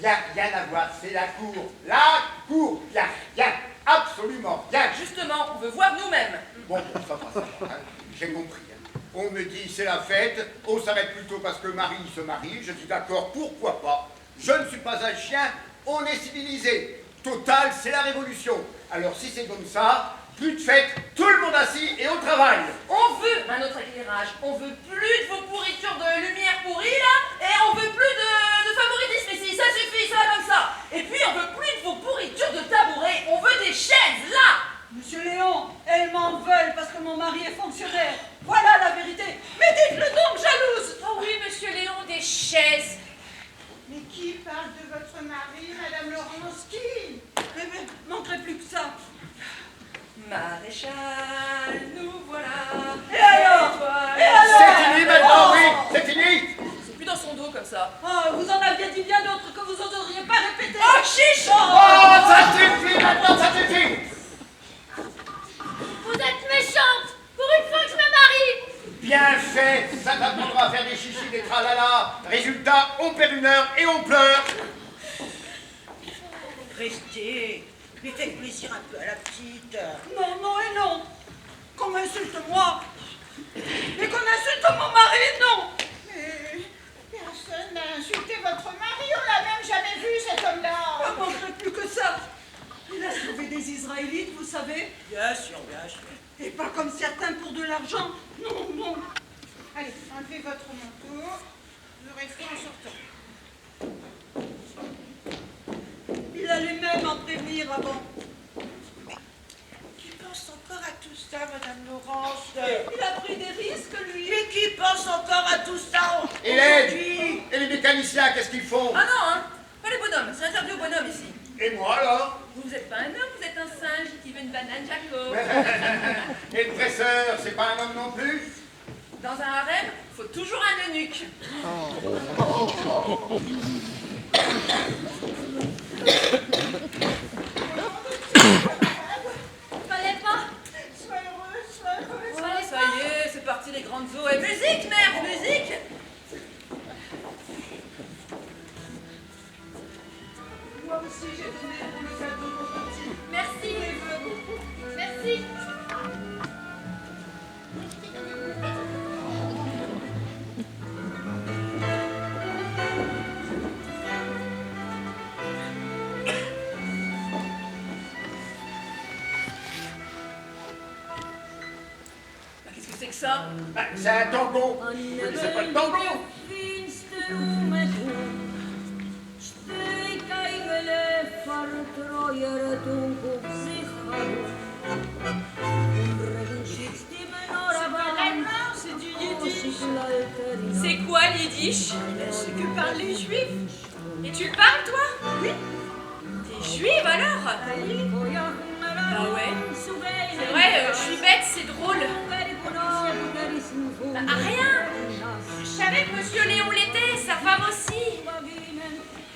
Speaker 9: n'y a rien à voir. C'est la cour. La cour. Il n'y a rien. Absolument rien.
Speaker 6: Justement, on veut voir nous-mêmes.
Speaker 9: Bon, ça va. Hein. J'ai compris. Hein. On me dit, c'est la fête. On s'arrête plutôt parce que Marie se marie. Je dis d'accord, pourquoi pas. Je ne suis pas un chien. On est civilisé. Total, c'est la révolution. Alors, si c'est comme ça... Plus de fête, tout le monde assis et au travail.
Speaker 6: On veut un autre éclairage. On veut plus de vos pourritures de lumière pourrie là. Et on veut plus de favoritisme ici. Ça suffit, ça va comme ça. Et puis on veut plus de vos pourritures de tabourets. On veut des chaises là.
Speaker 2: Monsieur Léon, elles m'en veulent parce que mon mari est fonctionnaire. Voilà la vérité. Mais dites-le donc, jalouse.
Speaker 3: Oh oui, monsieur Léon, des chaises.
Speaker 2: Mais qui parle de votre mari, Madame Laurence? Qui? Mais manquerait plus que ça.
Speaker 6: Maréchal, nous voilà.
Speaker 2: Et alors?
Speaker 9: C'est fini maintenant, oui, c'est fini.
Speaker 6: C'est plus dans son dos comme ça.
Speaker 2: Oh, vous en aviez dit bien d'autres que vous n'oseriez pas répéter.
Speaker 6: Oh, chiche!
Speaker 9: Oh, ça suffit maintenant, ça suffit.
Speaker 8: Vous êtes méchante! Pour une fois que je me marie!
Speaker 9: Bien fait, ça t'apprendra à faire des chichis, des tralala. Résultat, on perd une heure et on pleure.
Speaker 1: Restez. Mais faites plaisir un peu à la petite.
Speaker 2: Non, non et non. Qu'on m'insulte moi. Mais qu'on insulte mon mari, non. Mais personne n'a insulté votre mari. On l'a même jamais vu, cet homme-là. Il ne manquerait plus que ça. Il a sauvé des Israélites, vous savez.
Speaker 1: Bien sûr, bien sûr.
Speaker 2: Et pas comme certains pour de l'argent. Non, non. Allez, enlevez votre manteau. Vous aurez froid en sortant. Il allait même en prévenir avant.
Speaker 1: Qui pense encore à tout ça, Madame Laurence?
Speaker 2: Il a pris des risques, lui.
Speaker 1: Mais qui pense encore à tout ça
Speaker 9: Hélène,
Speaker 1: aujourd'hui?
Speaker 9: et les mécaniciens, qu'est-ce qu'ils font?
Speaker 6: Ah non, hein. Pas les bonhommes. C'est interdit aux bonhommes ici.
Speaker 9: Et moi alors?
Speaker 6: Vous n'êtes pas un homme, vous êtes un singe qui veut une banane, Jaco.
Speaker 9: Et le presseur, c'est pas un homme non plus?
Speaker 6: Dans un harem, faut toujours un eunuque.
Speaker 8: Fallait pas!
Speaker 2: Sois heureux, sois heureux.
Speaker 6: Ouais, ça y est, c'est parti les grandes eaux. Et musique, merde, musique!
Speaker 2: Moi aussi, j'ai donné pour le cadeau mon petit.
Speaker 8: Merci! Merci!
Speaker 6: Bah, qu'est-ce que c'est que ça?
Speaker 9: Bah, c'est un tango. Vous connaissez pas le tango?
Speaker 2: C'est du yiddish.
Speaker 3: C'est quoi l'yiddish?
Speaker 2: Ce que parlent les juifs.
Speaker 3: Et tu le parles, toi? Oui. T'es juive alors? Bah ouais. C'est vrai, je suis bête, c'est drôle. Bah, rien. Je savais que monsieur Léon l'était, sa femme aussi.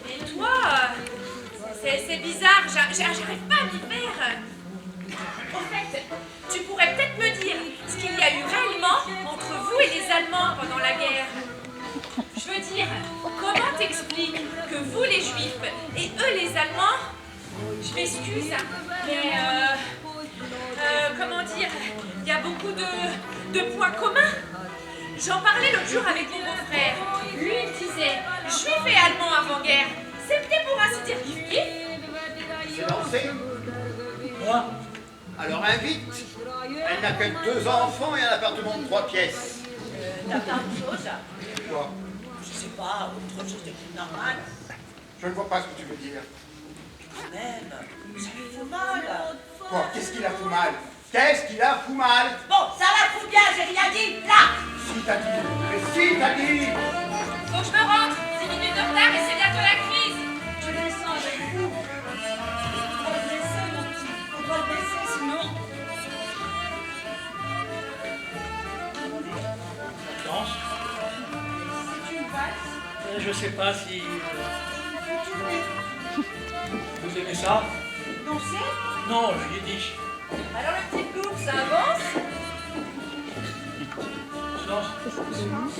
Speaker 3: Et toi, c'est bizarre, j'arrive pas à m'y faire. Au fait, tu pourrais peut-être me dire ce qu'il y a eu réellement entre vous et les Allemands pendant la guerre. Je veux dire, comment t'expliques que vous les Juifs et eux les Allemands, je m'excuse, mais comment dire, il y a beaucoup de points communs. J'en parlais l'autre jour avec mon beau-frère. Lui il disait, Juifs et Allemands avant-guerre, c'était pour ainsi dire kiff-kiff.
Speaker 9: C'est lancé.
Speaker 5: Moi,
Speaker 9: Alors invite. Elle n'a que 2 enfants et un appartement de 3 pièces.
Speaker 1: T'as plein de choses.
Speaker 9: Quoi?
Speaker 1: Je sais pas, autre chose de plus normal.
Speaker 9: Je ne vois pas ce que tu veux dire.
Speaker 1: Quand même, ça lui fout mal.
Speaker 9: Quoi? Qu'est-ce qu'il a fou mal? Qu'est-ce qu'il a fou mal?
Speaker 1: Bon, ça la fout bien, j'ai rien dit, là.
Speaker 9: Si t'as dit. Mais si t'as dit.
Speaker 3: Faut que je me rentre. 10 minutes de retard et c'est bientôt la crise.
Speaker 4: Je descends avec vous. On doit le baisser, mon petit. On doit le baisser, sinon.
Speaker 5: Danse.
Speaker 2: C'est une valse.
Speaker 5: Je sais pas si... Vous aimez ça?
Speaker 2: Danser?
Speaker 5: Non, je lui ai dit.
Speaker 6: Alors le petit couple, ça avance?
Speaker 5: Silence.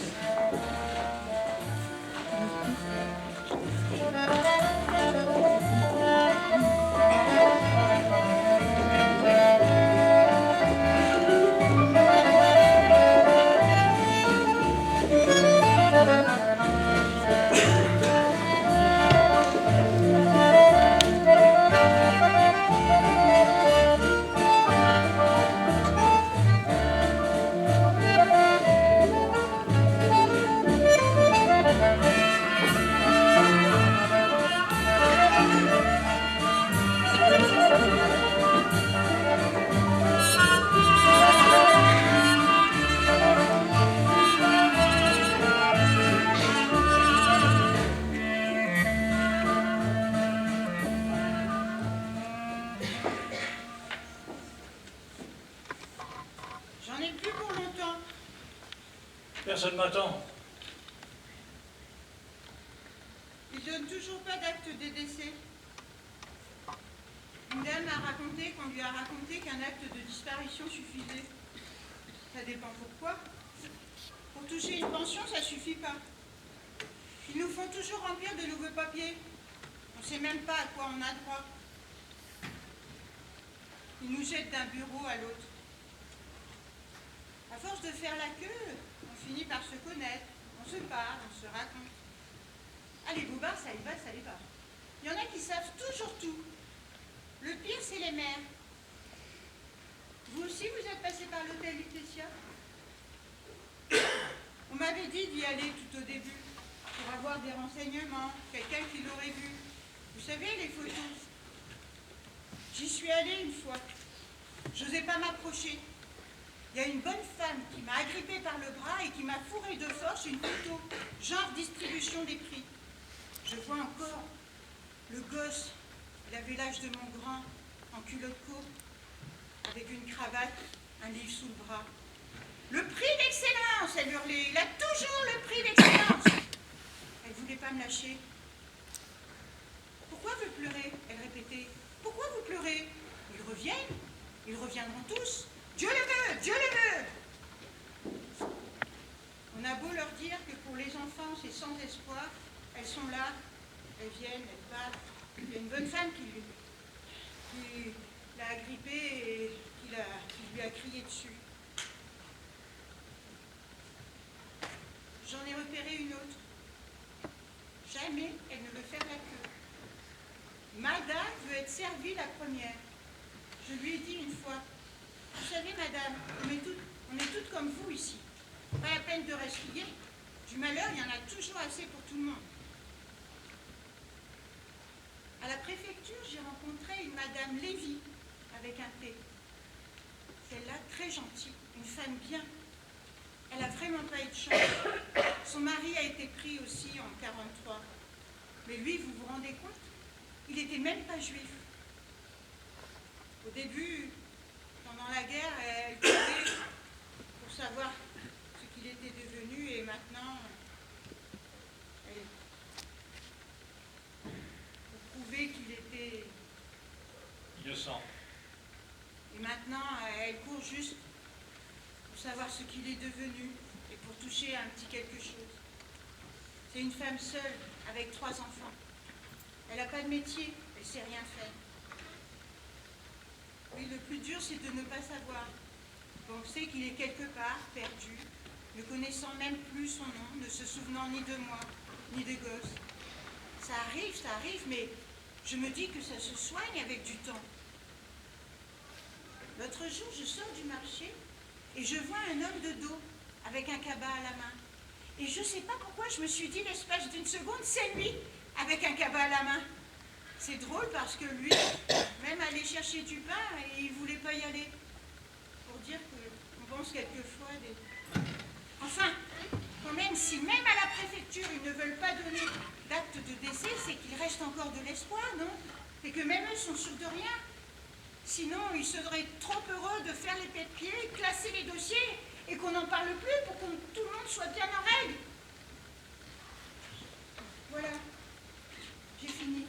Speaker 2: J'en ai plus pour longtemps.
Speaker 5: Personne m'attend.
Speaker 2: Il donne toujours pas d'acte de décès. Une dame m'a raconté qu'on lui a raconté qu'un acte de disparition suffisait. Ça dépend pourquoi. Pour toucher une pension, ça suffit pas. Ils nous font toujours remplir de nouveaux papiers. On sait même pas à quoi on a droit. Ils nous jettent d'un bureau à l'autre. À force de faire la queue, on finit par se connaître, on se parle, on se raconte. Ah, les bobards, ça y va, ça y va. Il y en a qui savent toujours tout. Le pire, c'est les mères. Vous aussi, vous êtes passé par l'hôtel Lutetia? On m'avait dit d'y aller tout au début, pour avoir des renseignements, quelqu'un qui l'aurait vu. Vous savez, les photos. J'y suis allée une fois. J'osais pas m'approcher. Il y a une bonne femme qui m'a agrippée par le bras et qui m'a fourré de force une photo, genre distribution des prix. Je vois encore le gosse, il avait l'âge de mon grand, en culotte courte, avec une cravate, un livre sous le bras. Le prix d'excellence, elle hurlait, il a toujours le prix d'excellence. Elle voulait pas me lâcher. Pourquoi vous pleurez? Elle répétait. Pourquoi vous pleurez? Ils reviennent, ils reviendront tous. Dieu le veut, Dieu le veut. On a beau leur dire que pour les enfants c'est sans espoir, elles sont là, elles viennent, elles partent. Il y a une bonne femme qui l'a agrippée et qui lui a crié dessus. J'en ai repéré une autre. Jamais elle ne veut faire la queue. Madame veut être servie la première. Je lui ai dit une fois, vous savez madame, on est toutes comme vous ici. Pas la peine de resquiller. Du malheur, il y en a toujours assez pour tout le monde. À la préfecture, j'ai rencontré une madame Lévy avec un T. Celle-là, très gentille, une femme bien. Elle a vraiment pas eu de chance. Son mari a été pris aussi en 1943. Mais lui, vous vous rendez compte? Il n'était même pas juif. Au début, pendant la guerre, elle courait pour savoir ce qu'il était devenu et maintenant, pour prouver qu'il était...
Speaker 5: Innocent.
Speaker 2: Et maintenant, elle court juste pour savoir ce qu'il est devenu et pour toucher un petit quelque chose. C'est une femme seule, avec 3 enfants. Elle n'a pas de métier, elle ne sait rien faire. Oui, le plus dur, c'est de ne pas savoir. Penser qu'il est quelque part, perdu, ne connaissant même plus son nom, ne se souvenant ni de moi, ni de gosse. Ça arrive, mais je me dis que ça se soigne avec du temps. L'autre jour, je sors du marché et je vois un homme de dos avec un cabas à la main. Et je ne sais pas pourquoi, je me suis dit l'espace d'une seconde, c'est lui avec un cabas à la main. C'est drôle parce que lui, même allait chercher du pain et il ne voulait pas y aller. Pour dire qu'on pense quelquefois des... Enfin, quand même, si même à la préfecture, ils ne veulent pas donner d'acte de décès, c'est qu'il reste encore de l'espoir, non? Et que même eux sont sûrs de rien. Sinon, ils seraient trop heureux de faire les papiers, classer les dossiers, et qu'on n'en parle plus pour que tout le monde soit bien en règle. Voilà, j'ai fini.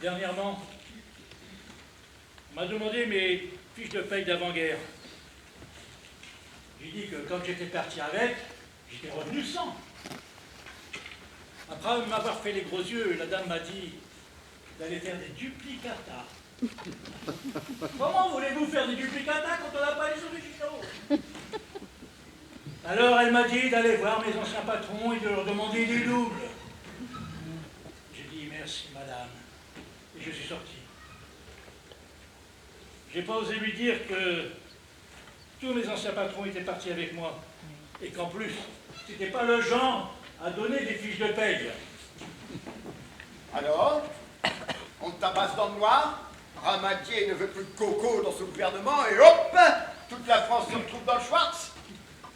Speaker 5: Dernièrement, on m'a demandé mes fiches de paye d'avant-guerre. J'ai dit que quand j'étais parti avec, j'étais revenu sans. Après m'avoir fait les gros yeux, la dame m'a dit d'aller faire des duplicata. Comment voulez-vous faire des duplicata quand on n'a pas les originaux? Alors elle m'a dit d'aller voir mes anciens patrons et de leur demander des doubles. J'ai dit merci madame. Et je suis sorti. J'ai pas osé lui dire que tous mes anciens patrons étaient partis avec moi. Et qu'en plus, c'était pas le genre à donner des fiches de paye.
Speaker 9: Alors, on te tabasse dans le noir, Ramadier ne veut plus de coco dans ce gouvernement, et hop, toute la France se retrouve dans le Schwartz.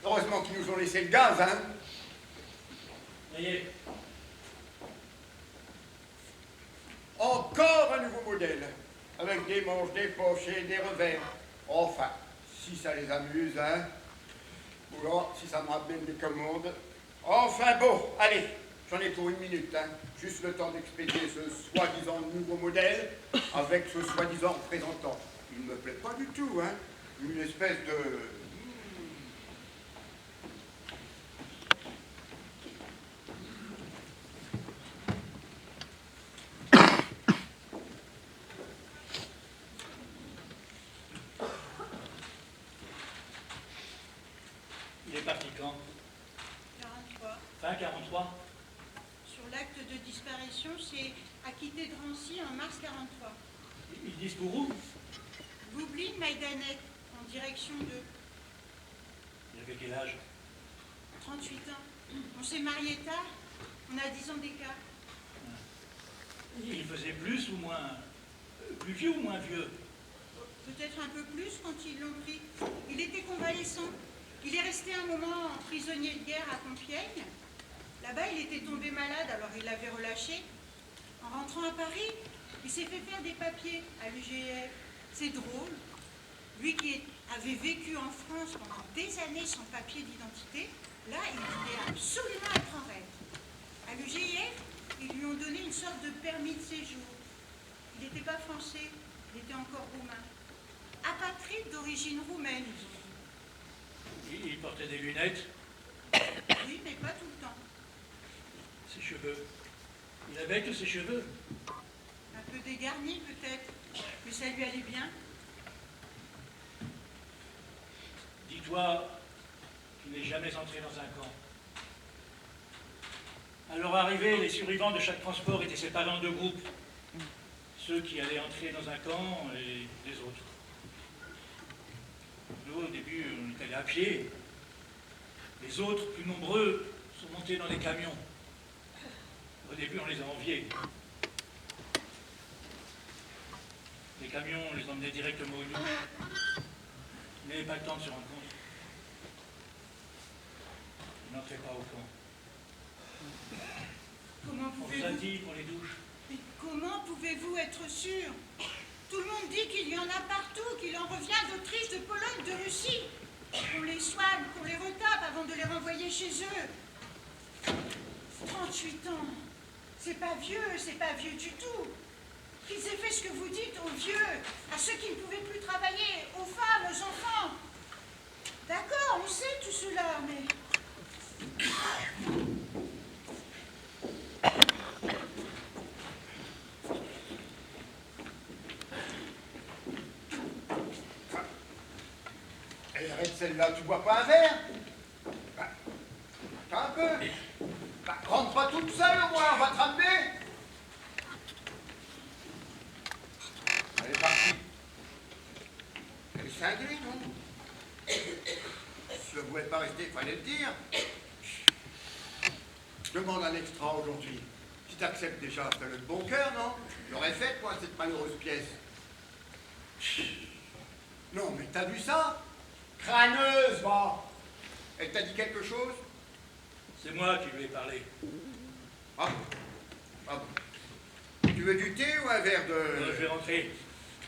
Speaker 9: Heureusement qu'ils nous ont laissé le gaz, hein.
Speaker 5: Voyez.
Speaker 9: Encore un nouveau modèle, avec des manches, des poches et des revers. Enfin, si ça les amuse, hein. Ou alors, si ça me ramène des commandes. Enfin bon, allez, j'en ai pour 1 minute, hein. Juste le temps d'expédier ce soi-disant nouveau modèle avec ce soi-disant représentant. Il ne me plaît pas du tout, hein. Une espèce de...
Speaker 5: Il est parti quand?
Speaker 2: 43.
Speaker 5: Fin 43?
Speaker 2: Sur l'acte de disparition, c'est acquitté de Drancy en mars 43.
Speaker 5: Ils disent pour où?
Speaker 2: Goubeline, Maïdanet, en direction de
Speaker 5: Il avait quel âge?
Speaker 2: 38 ans. On s'est mariés tard, on a 10 ans d'écart.
Speaker 5: Il faisait plus ou moins... plus vieux ou moins vieux?
Speaker 2: Peut-être un peu plus quand ils l'ont pris. Il était convalescent. Il est resté un moment prisonnier de guerre à Compiègne. Là-bas, il était tombé malade, alors il l'avait relâché. En rentrant à Paris, il s'est fait faire des papiers à l'UGF. C'est drôle. Lui qui avait vécu en France pendant des années sans papier d'identité, là, il voulait absolument être en règle. À l'UGF, ils lui ont donné une sorte de permis de séjour. Il n'était pas français, il était encore roumain. Apatride d'origine roumaine, ils ont dit.
Speaker 5: Il portait des lunettes.
Speaker 2: Oui, mais pas tout le temps.
Speaker 5: Ses cheveux. Il avait que ses cheveux.
Speaker 2: Un peu dégarni peut-être, mais ça lui allait bien.
Speaker 5: Dis-toi qu'il n'est jamais entré dans un camp. À leur arrivée, les survivants de chaque transport étaient séparés en 2 groupes. Ceux qui allaient entrer dans un camp et les autres. Nous, au début, on est allés à pied. Les autres, plus nombreux, sont montés dans les camions. Au début, on les a enviés. Les camions, on les emmenait directement au nous. Il n'avait pas le temps de se rendre compte. Ils n'entraient pas au camp.
Speaker 2: Comment
Speaker 5: On vous a
Speaker 2: pouvez-vous...
Speaker 5: dit pour les douches.
Speaker 2: Mais comment pouvez-vous être sûr? Tout le monde dit qu'il y en a partout, qu'il en revient d'Autriche, de Pologne, de Russie. Qu'on les soigne, qu'on les retape avant de les renvoyer chez eux. 38 ans. C'est pas vieux du tout. Qu'ils aient fait ce que vous dites aux vieux, à ceux qui ne pouvaient plus travailler, aux femmes, aux enfants. D'accord, on sait tout cela, mais...
Speaker 9: Elle arrête celle-là, tu bois pas un verre? Ben, t'as un peu peu. Bah, rentre pas toute seule au moins, on va te ramener. Elle est partie. Elle est cinglée, non? Si elle ne voulait pas rester, il fallait le dire. Je demande un extra aujourd'hui. Si tu acceptes déjà, fais-le de bon cœur, non? J'aurais fait, moi, cette malheureuse pièce. Non, mais t'as vu ça? Crâneuse, va! Elle t'a dit quelque chose?
Speaker 5: C'est moi qui lui ai parlé.
Speaker 9: Ah bon? Ah bon? Tu veux du thé ou un verre de...
Speaker 5: Je vais rentrer.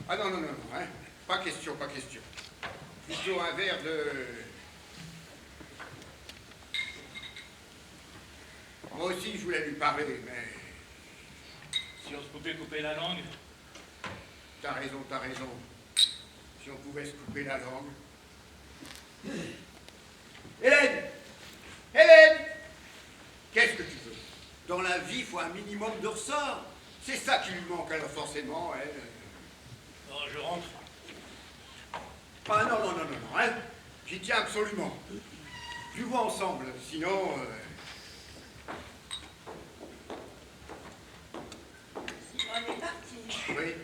Speaker 9: Ah non, non, non, non, hein. Pas question, pas question. Plutôt un verre de... Moi aussi, je voulais lui parler, mais...
Speaker 5: Si on se pouvait couper la langue.
Speaker 9: T'as raison, t'as raison. Si on pouvait se couper la langue. Hélène! Hélène! Qu'est-ce que tu veux? Dans la vie, il faut un minimum de ressort. C'est ça qui lui manque, alors forcément, elle...
Speaker 5: Bon, je rentre.
Speaker 9: Ah non, non, non, non, non, hein. J'y tiens absolument. Tu vois ensemble, sinon...
Speaker 1: On est parti.
Speaker 9: Oui.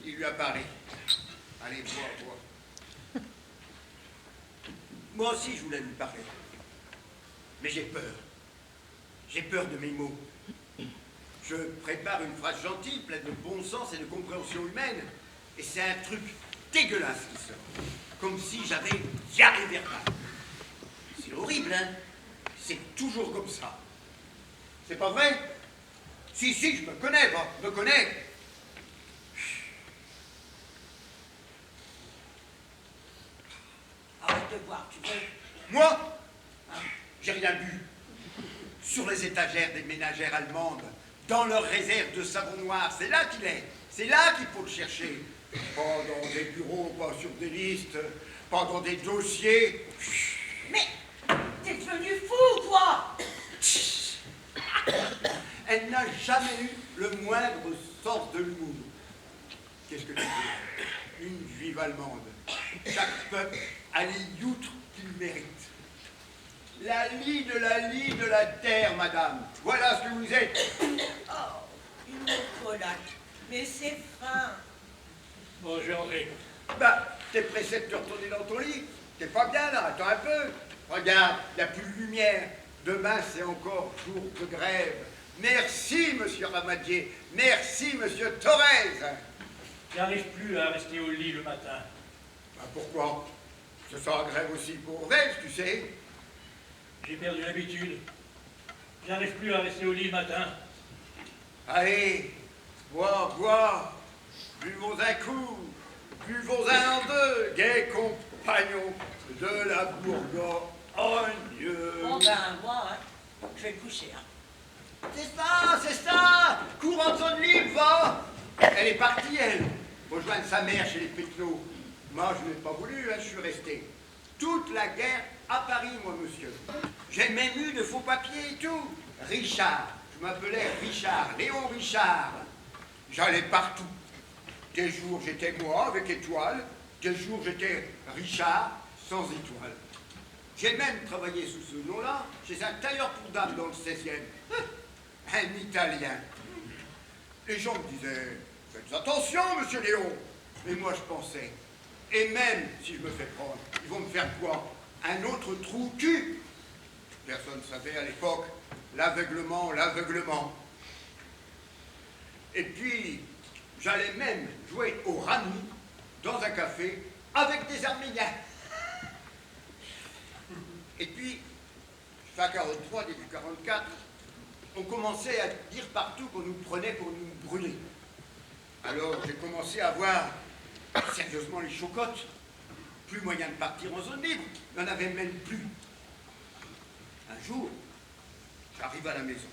Speaker 9: Il lui a parlé. Allez, bois. Moi aussi, je voulais lui parler. Mais j'ai peur. J'ai peur de mes mots. Je prépare une phrase gentille, pleine de bon sens et de compréhension humaine. Et c'est un truc dégueulasse qui sort. Comme si j'avais diarrhée verbale. C'est horrible, hein? C'est toujours comme ça. C'est pas vrai? Si, si, je me connais, moi, je me connais.
Speaker 1: Arrête de boire, tu veux?
Speaker 9: Moi, j'ai rien bu. Sur les étagères des ménagères allemandes, dans leur réserve de savon noir, c'est là qu'il est. C'est là qu'il faut le chercher. Pas dans des bureaux, pas sur des listes, pas dans des dossiers.
Speaker 1: Mais t'es devenu fou, quoi!
Speaker 9: Elle n'a jamais eu le moindre sens de l'humour. Qu'est-ce que tu veux? Une juive allemande. Chaque peuple a les youtres qu'il mérite. La lie de la terre, madame. Voilà ce que vous êtes.
Speaker 1: Oh, une collate. Mais c'est fin.
Speaker 5: Bon, je vais rentrer.
Speaker 9: Bah, t'es pressé de te retourner dans ton lit. T'es pas bien là, attends un peu. Regarde, il n'y a plus de lumière. Demain, c'est encore jour de grève. Merci, monsieur Ramadier. Merci, monsieur Thorez.
Speaker 5: J'arrive plus à rester au lit le matin.
Speaker 9: Bah, pourquoi? Ce sera grève aussi pour Vez, tu sais.
Speaker 5: J'ai perdu l'habitude. J'arrive plus à rester au lit le matin.
Speaker 9: Allez, bois, bois. Buvons un coup. Buvons un en deux, gai compagnons de la Bourgogne.
Speaker 1: Bon ben, moi, hein, je vais me coucher. Hein.
Speaker 9: C'est ça. Cours en zone libre, va. Elle est partie, elle. Rejoindre sa mère chez les Pétlots. Moi, je n'ai pas voulu, hein, je suis resté. Toute la guerre à Paris, moi, monsieur. J'ai même eu de faux papiers et tout. Richard. Je m'appelais Richard, Léon Richard. J'allais partout. Des jours, j'étais moi, avec étoile. Des jours, j'étais Richard, sans étoile. J'ai même travaillé sous ce nom-là chez un tailleur pour dames dans le 16e. Un Italien. Les gens me disaient, faites attention, monsieur Léon. Mais moi, je pensais, et même si je me fais prendre, ils vont me faire quoi? Un autre trou cul? Personne ne savait à l'époque. L'aveuglement, l'aveuglement. Et puis, j'allais même jouer au rami dans un café avec des Arméniens. Et puis, fin 43, début 44, on commençait à dire partout qu'on nous prenait pour nous brûler. Alors, j'ai commencé à voir sérieusement les chocottes. Plus moyen de partir en zone libre. Il n'y en avait même plus. Un jour, j'arrive à la maison.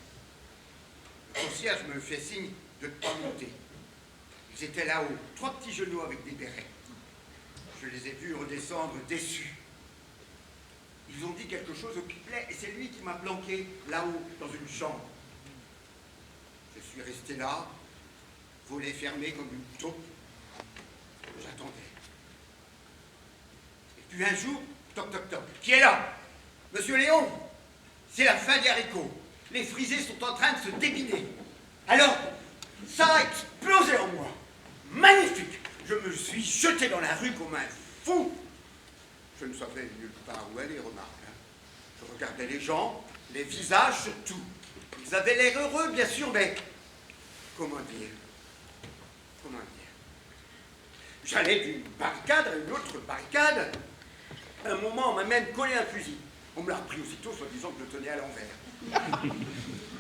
Speaker 9: Le concierge me fait signe de ne pas monter. Ils étaient là-haut, 3 petits genoux avec des bérets. Je les ai vus redescendre déçus. Ils ont dit quelque chose au pipelet et c'est lui qui m'a planqué là-haut, dans une chambre. Je suis resté là, volet fermé comme une taupe. J'attendais. Et puis un jour, Toc, toc, toc. Qui est là? Monsieur Léon? C'est la fin des haricots. Les frisés sont en train de se débiner. Alors, ça a explosé en moi. Magnifique. Je me suis jeté dans la rue comme un fou. Je ne savais nulle part où aller, remarque. Je regardais les gens, les visages surtout. Ils avaient l'air heureux, bien sûr, mais comment dire? Comment dire? J'allais d'une barricade à une autre barricade. À un moment, on m'a même collé un fusil. On me l'a repris aussitôt, soi-disant que je le tenais à l'envers.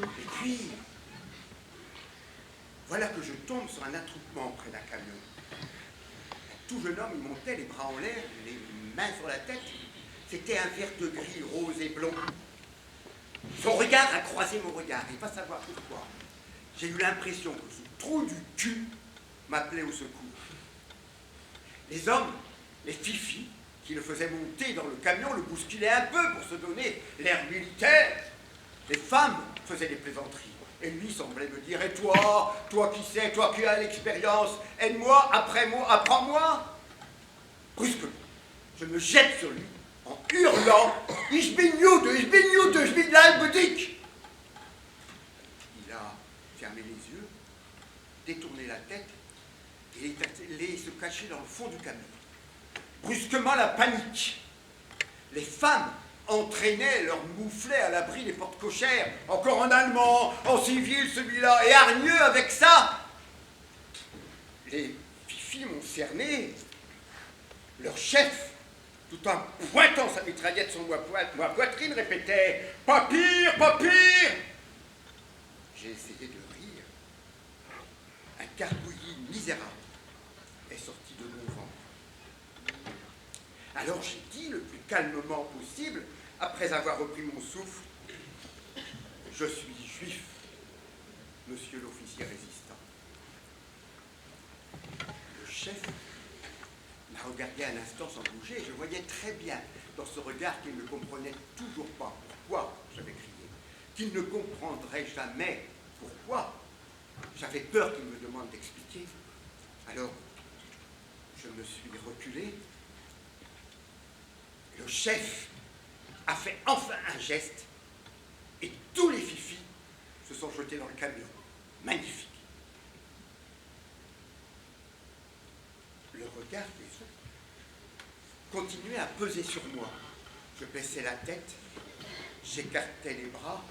Speaker 9: Et puis, voilà que je tombe sur un attroupement près d'un camion. Un tout jeune homme, il montait les bras en l'air, les mains sur la tête. C'était un vert de gris, rose et blond. Son regard a croisé mon regard, il va savoir pourquoi. J'ai eu l'impression que ce trou du cul m'appelait au secours. Les hommes, les fifis, qui le faisaient monter dans le camion, le bousculaient un peu pour se donner l'air militaire. Les femmes faisaient des plaisanteries. Et lui semblait me dire, et toi qui sais, toi qui as l'expérience, aide-moi, apprends-moi. Brusquement, je me jette sur lui en hurlant, Ich bin Jude, ich bin l'Albedick. Il a fermé les yeux, détourné la tête et est allé se cacher dans le fond du camion. Brusquement, la panique. Les femmes entraînaient leurs mouflets à l'abri des portes cochères, encore en allemand, en civil celui-là, et hargneux avec ça. Les fifis m'ont cerné. Leur chef, tout en pointant sa mitraillette sur ma poitrine, répétait « Pas pire, pas pire !» J'ai essayé de rire. Un gargouillis misérable est sorti de mon ventre. Alors j'ai dit le plus calmement possible, après avoir repris mon souffle, « Je suis juif, monsieur l'officier résistant. » Le chef m'a regardé un instant sans bouger, et je voyais très bien dans ce regard qu'il ne comprenait toujours pas pourquoi j'avais crié, qu'il ne comprendrait jamais pourquoi. J'avais peur qu'il me demande d'expliquer. Alors, je me suis reculé. Le chef a fait enfin un geste, et tous les fifis se sont jetés dans le camion. Magnifique. Le regard des autres continuait à peser sur moi. Je baissais la tête, j'écartais les bras,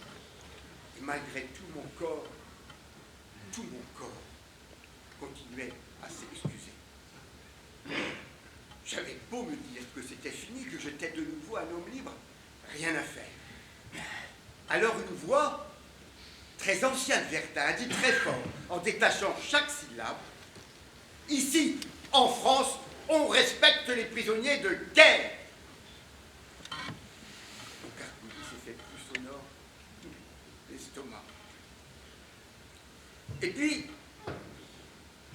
Speaker 9: et malgré tout mon corps continuait à s'excuser. J'avais beau me dire que c'était fini, que j'étais de nouveau un homme libre, rien à faire. Alors une voix, très ancienne Verdun, dit très fort, en détachant chaque syllabe, « Ici, en France, on respecte les prisonniers de guerre. » Mon gargouillis s'est fait plus sonore, l'estomac. Et puis,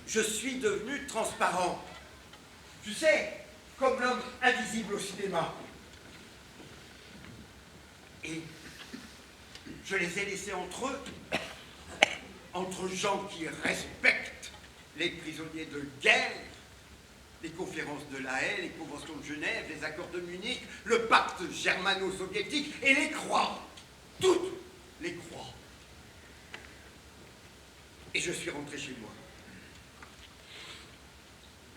Speaker 9: je suis devenu transparent. Tu sais, comme l'homme invisible au cinéma. Et je les ai laissés entre eux, entre gens qui respectent les prisonniers de guerre, les conférences de La Haye, les conventions de Genève, les accords de Munich, le pacte germano-soviétique et les croix. Toutes les croix. Et je suis rentré chez moi.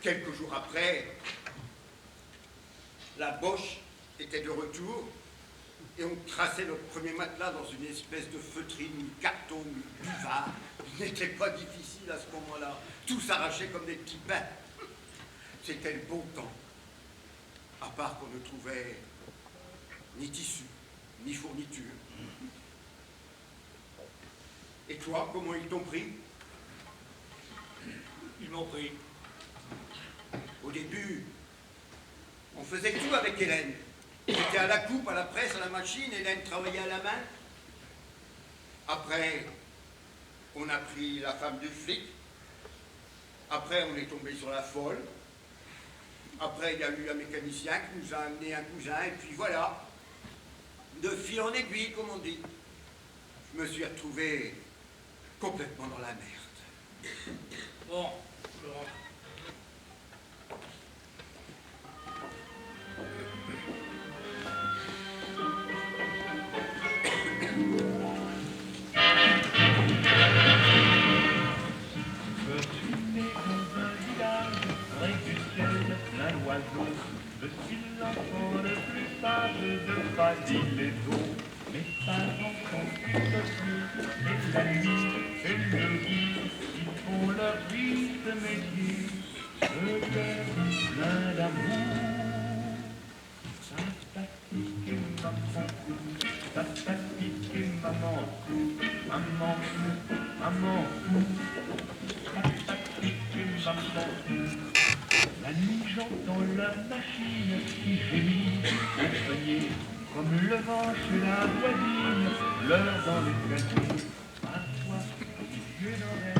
Speaker 9: Quelques jours après, la Boche était de retour et on traçait notre premier matelas dans une espèce de feutrine, carton, buvard. Il n'était pas difficile à ce moment-là. Tout s'arrachait comme des petits pains. C'était le bon temps. À part qu'on ne trouvait ni tissu, ni fourniture. Et toi, comment ils t'ont pris?
Speaker 5: Ils m'ont pris.
Speaker 9: Au début, on faisait tout avec Hélène. J'étais à la coupe, à la presse, à la machine, Hélène travaillait à la main. Après, on a pris la femme du flic. Après, on est tombé sur la folle. Après, il y a eu un mécanicien qui nous a amené un cousin, et puis voilà. De fil en aiguille, comme on dit. Je me suis retrouvé complètement dans la merde.
Speaker 5: Bon, je rentre.
Speaker 11: et la nuit, et le jour, ils font leur vie de métier, le cœur plein d'amour. Sympathique maman, maman, maman, sympathique maman. La nuit j'entends la machine qui gémit, soigner comme le vent chez la voisine, l'heure dans les cadeaux, parfois je n'aurais.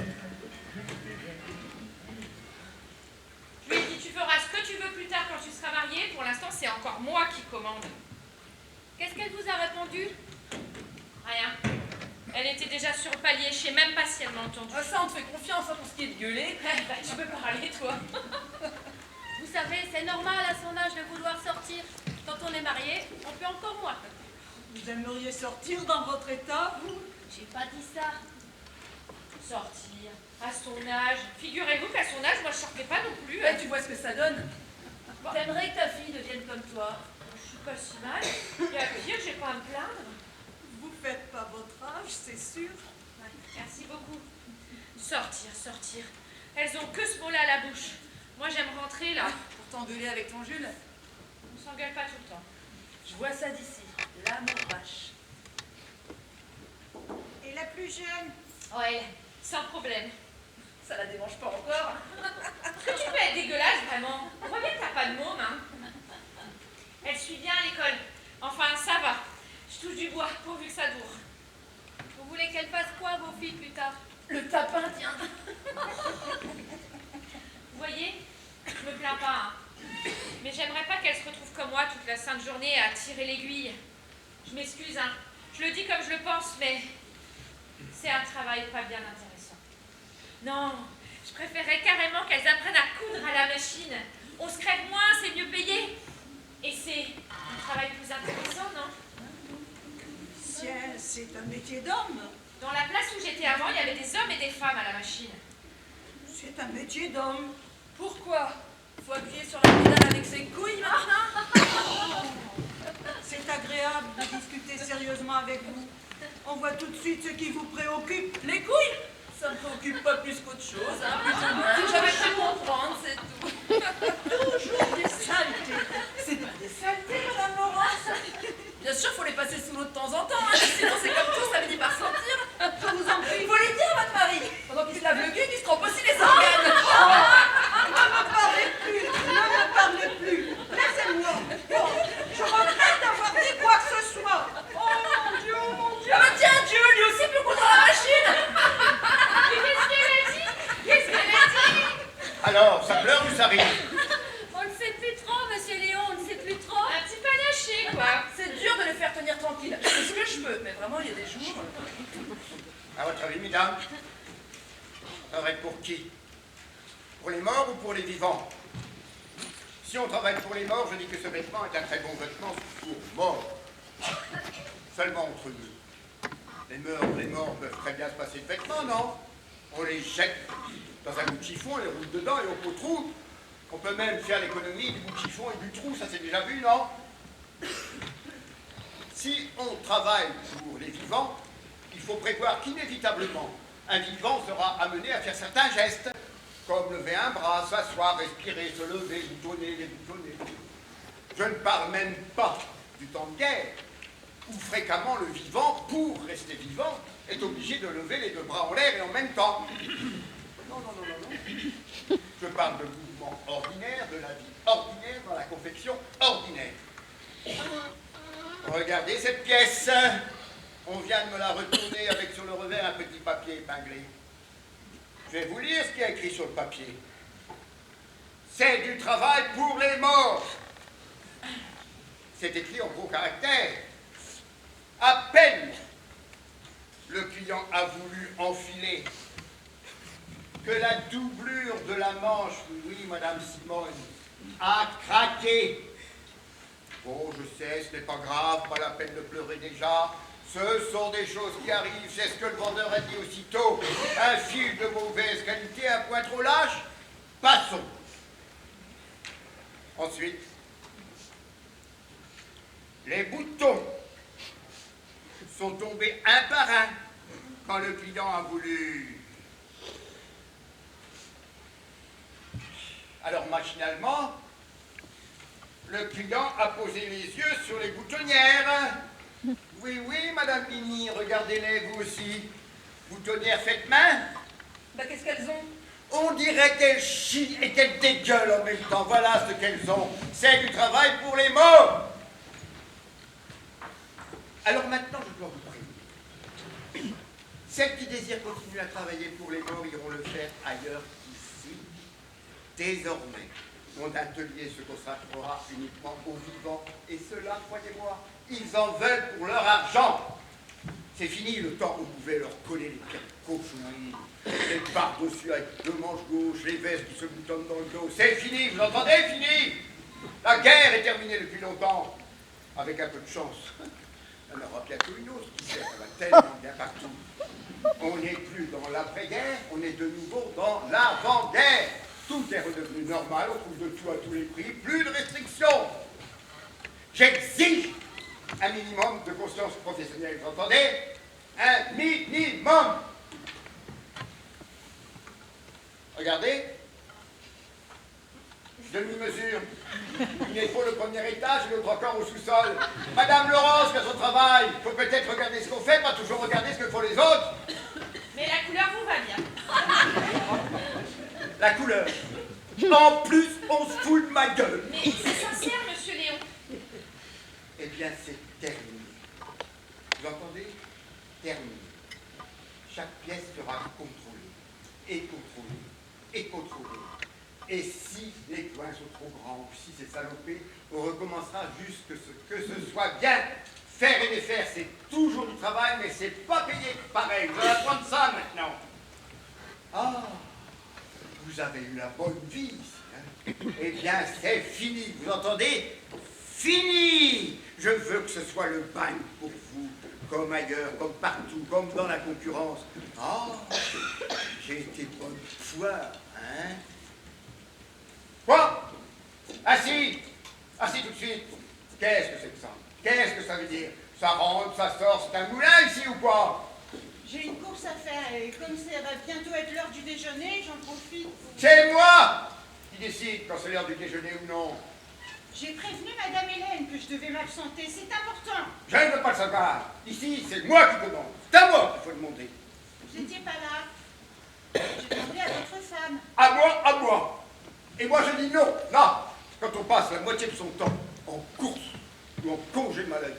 Speaker 3: Je lui ai dit, tu feras ce que tu veux plus tard quand tu seras marié. Pour l'instant, c'est encore moi qui commande.
Speaker 8: Qu'est-ce qu'elle vous a répondu?
Speaker 3: Rien. Elle était déjà sur le palier, je sais même pas si elle m'a entendu.
Speaker 6: Ah, ça, on te fait confiance hein, pour ce qui est de gueuler.
Speaker 3: Bah, tu peux parler, toi.
Speaker 8: Vous savez, c'est normal à son âge de vouloir sortir. Quand on est marié, on peut encore moins.
Speaker 4: Vous aimeriez sortir dans votre état, vous?
Speaker 8: J'ai pas dit ça.
Speaker 3: Sortir, à son âge. Figurez-vous qu'à son âge, moi, je sortais pas non plus.
Speaker 6: Ouais, tu vois ce que ça donne.
Speaker 3: Bah,
Speaker 6: T'aimerais que ta fille devienne comme toi.
Speaker 3: je suis pas si mal. Il y a pire, j'ai pas à me plaindre.
Speaker 4: Vous faites pas votre âge, c'est sûr.
Speaker 3: Ouais, merci beaucoup. Sortir, sortir. Elles ont que ce mot-là à la bouche. Moi, j'aime rentrer, là.
Speaker 6: Pour t'engueuler avec ton Jules.
Speaker 3: On s'engueule pas tout le temps.
Speaker 6: Je vois ça d'ici. L'amour vache.
Speaker 2: Et la plus jeune?
Speaker 3: Ouais, sans problème.
Speaker 6: Ça la démange pas encore.
Speaker 3: Est-ce que tu peux être dégueulasse, vraiment? On voit bien que t'as pas de môme, hein. Elle suit bien à l'école. Enfin, ça va. Je touche du bois, pourvu que ça dure.
Speaker 8: Vous voulez qu'elle fasse quoi, vos filles, plus tard?
Speaker 6: Le tapin, tiens.
Speaker 3: Vous voyez, je me plains pas, hein. Mais j'aimerais pas qu'elle se retrouve comme moi toute la sainte journée à tirer l'aiguille. Je m'excuse, hein. Je le dis comme je le pense, mais c'est un travail pas bien intéressant. Non, je préférerais carrément qu'elles apprennent à coudre à la machine. On se crève moins, c'est mieux payé. Et c'est un travail plus intéressant, non?
Speaker 2: Tiens, c'est un métier d'homme.
Speaker 3: Dans la place où j'étais avant, il y avait des hommes et des femmes à la machine.
Speaker 2: C'est un métier d'homme.
Speaker 6: Pourquoi? Faut appuyer sur la pédale avec ses couilles maintenant?
Speaker 2: C'est agréable de discuter sérieusement avec vous. On voit tout de suite ce qui vous préoccupe.
Speaker 6: Les couilles? Ça me préoccupe pas plus qu'autre chose. Hein. J'avais pu comprendre, c'est tout.
Speaker 2: Toujours des saletés. C'est pas des saletés, Madame Laurence.
Speaker 6: Bien sûr, faut les passer sous l'eau de temps en temps. Hein. Sinon, c'est comme tout, ça finit par sentir.
Speaker 2: Je vous en prie.
Speaker 6: Faut les dire, votre mari. Pendant qu'il se lave le cul, qu'il se trompe aussi les organes.
Speaker 2: Ne me parlez plus. Ne me parlez plus. Laissez-moi. Bon, je regrette d'avoir dit quoi que ce soit. Oh mon Dieu, oh mon Dieu.
Speaker 6: Ah bah tiens, Dieu, lui aussi peut coudre à la machine.
Speaker 3: Qu'est-ce qu'elle a dit? Qu'est-ce qu'elle a dit?
Speaker 9: Alors, ça pleure ou ça rit?
Speaker 8: On ne sait plus trop, monsieur Léon, on ne sait plus trop.
Speaker 3: Un petit panaché, quoi.
Speaker 6: C'est dur de les faire tenir tranquille. Je fais ce que je peux, mais vraiment, il y a des jours.
Speaker 9: À votre avis, mesdames, ça va être pour qui? Pour les morts ou pour les vivants? Si on travaille pour les morts, je dis que ce vêtement est un très bon vêtement pour morts. Seulement entre nous. Les morts peuvent très bien se passer de vêtements, non? On les jette dans un bout de chiffon, on les roule dedans et on peut trou. On peut même faire l'économie du bout de chiffon et du trou, ça c'est déjà vu, non? Si on travaille pour les vivants, il faut prévoir qu'inévitablement, un vivant sera amené à faire certains gestes, comme lever un bras, s'asseoir, respirer, se lever, boutonner, déboutonner. Je ne parle même pas du temps de guerre, où fréquemment le vivant, pour rester vivant, est obligé de lever les deux bras en l'air et en même temps. Non, non, non, non, non. Je parle de mouvements ordinaires, de la vie ordinaire, dans la confection ordinaire. Regardez cette pièce. On vient de me la retourner avec sur le revers un petit papier épinglé. Je vais vous lire ce qui est écrit sur le papier. C'est du travail pour les morts. C'est écrit en gros caractères. À peine le client a voulu enfiler que la doublure de la manche, oui, Madame Simone, a craqué. Oh, je sais, ce n'est pas grave, pas la peine de pleurer déjà. Ce sont des choses qui arrivent, c'est ce que le vendeur a dit aussitôt. Un fil de mauvaise qualité, un point trop lâche. Passons. Ensuite, les boutons sont tombés un par un quand le client a voulu. Alors machinalement, le client a posé les yeux sur les boutonnières. Oui, oui, Madame Mini, regardez-les vous aussi. Boutonnières faites main.
Speaker 6: Bah qu'est-ce qu'elles ont?
Speaker 9: On dirait qu'elles chient et qu'elles dégueulent en même temps. Voilà ce qu'elles ont. C'est du travail pour les mots. Alors maintenant, je dois vous prévenir. Celles qui désirent continuer à travailler pour les morts iront le faire ailleurs qu'ici. Désormais, mon atelier se consacrera uniquement aux vivants. Et ceux-là, croyez-moi, ils en veulent pour leur argent. C'est fini le temps où on pouvait leur coller les pires cochonneries, les par-dessus avec deux manches gauches, les vestes qui se boutonnent dans le dos. C'est fini, vous entendez? Fini. La guerre est terminée depuis longtemps. Avec un peu de chance. Il y en aura bientôt une autre qui sert, ça va tellement bien partout. On n'est plus dans l'après-guerre, on est de nouveau dans l'avant-guerre. Tout est redevenu normal, on trouve de tout à tous les prix, plus de restrictions. J'exige un minimum de conscience professionnelle, vous entendez? Un minimum. Regardez. Demi-mesure. Une épaule au premier étage et l'autre encore au sous-sol. Madame Laurence fait son travail. Il faut peut-être regarder ce qu'on fait, pas toujours regarder ce que font les autres.
Speaker 3: Mais la couleur vous va bien.
Speaker 9: La couleur. En plus, on se fout de ma gueule.
Speaker 3: Mais c'est sincère, monsieur Léon.
Speaker 9: Eh bien, c'est terminé. Vous entendez? Terminé. Chaque pièce sera contrôlée. Et contrôlée. Et contrôlée. Et si les coins sont trop grands, ou si c'est salopé, on recommencera juste que ce soit bien. Faire et défaire, c'est toujours du travail, mais c'est pas payé pareil. Vous allez apprendre ça maintenant. Ah, vous avez eu la bonne vie ici. Hein? Eh bien, c'est fini. Vous entendez? Fini. Je veux que ce soit le bagne pour vous, comme ailleurs, comme partout, comme dans la concurrence. Ah, j'ai été bonne foi, hein? Quoi? Assis! Assis tout de suite! Qu'est-ce que c'est que ça? Qu'est-ce que ça veut dire? Ça rentre, ça sort, c'est un moulin ici ou quoi?
Speaker 2: J'ai une course à faire et comme ça va bientôt être l'heure du déjeuner, j'en profite pour...
Speaker 9: C'est moi qui décide quand c'est l'heure du déjeuner ou non.
Speaker 2: J'ai prévenu Madame Hélène que je devais m'absenter, c'est important.
Speaker 9: Je ne veux pas le savoir. Ici, c'est moi qui demande. C'est à moi qu'il faut demander.
Speaker 2: Vous n'étiez pas là. J'ai demandé à votre femme.
Speaker 9: À moi, à moi. Et moi je dis non, là, quand on passe la moitié de son temps en course ou en congé maladie.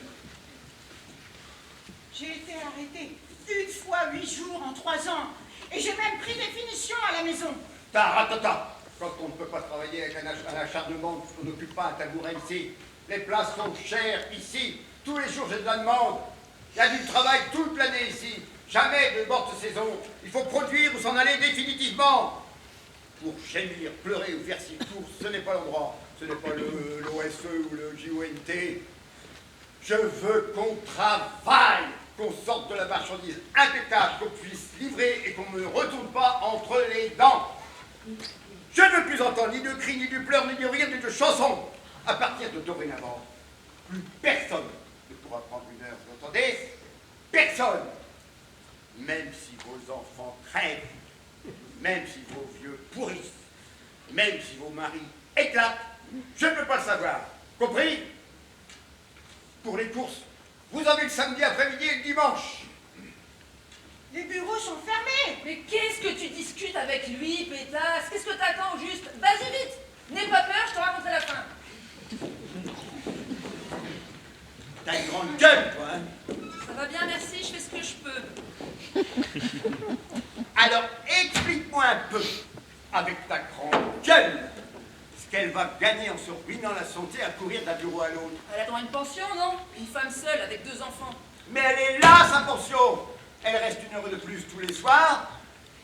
Speaker 2: J'ai été arrêtée une fois 8 jours en 3 ans. Et j'ai même pris définition à la maison.
Speaker 9: Taratata. Quand on ne peut pas travailler avec un acharnement, on n'occupe pas un tabouret ici. Les places sont chères ici. Tous les jours j'ai de la demande. Il y a du travail toute l'année ici. Jamais de morte saison. Il faut produire ou s'en aller définitivement. Pour gémir, pleurer ou faire six courses, ce n'est pas l'endroit. Ce n'est pas l'OSE ou le JONT. Je veux qu'on travaille, qu'on sorte de la marchandise impeccable, qu'on puisse livrer et qu'on ne me retourne pas entre les dents. Je ne veux plus entendre ni de cris, ni de pleurs, ni de rire, ni de chansons. À partir de dorénavant, plus personne ne pourra prendre une heure, vous entendez? Personne. Même si vos enfants crèvent, même si vos vieux pourrissent, même si vos maris éclatent, je ne peux pas le savoir. Compris? Pour les courses, vous avez le samedi après-midi et le dimanche.
Speaker 2: Les bureaux sont fermés.
Speaker 6: Mais qu'est-ce que tu discutes avec lui, pétasse? Qu'est-ce que t'attends au juste? Vas-y vite. N'aie pas peur, je te raconterai la fin.
Speaker 9: T'as une grande gueule, toi, hein?
Speaker 6: Ça va bien, merci, je fais ce que je peux.
Speaker 9: Alors, explique-moi un peu, avec ta grande gueule, ce qu'elle va gagner en se ruinant la santé à courir d'un bureau à l'autre.
Speaker 6: Elle a droit à une pension, non? Une femme seule avec 2 enfants.
Speaker 9: Mais elle est là, sa pension. Elle reste 1 heure de plus tous les soirs,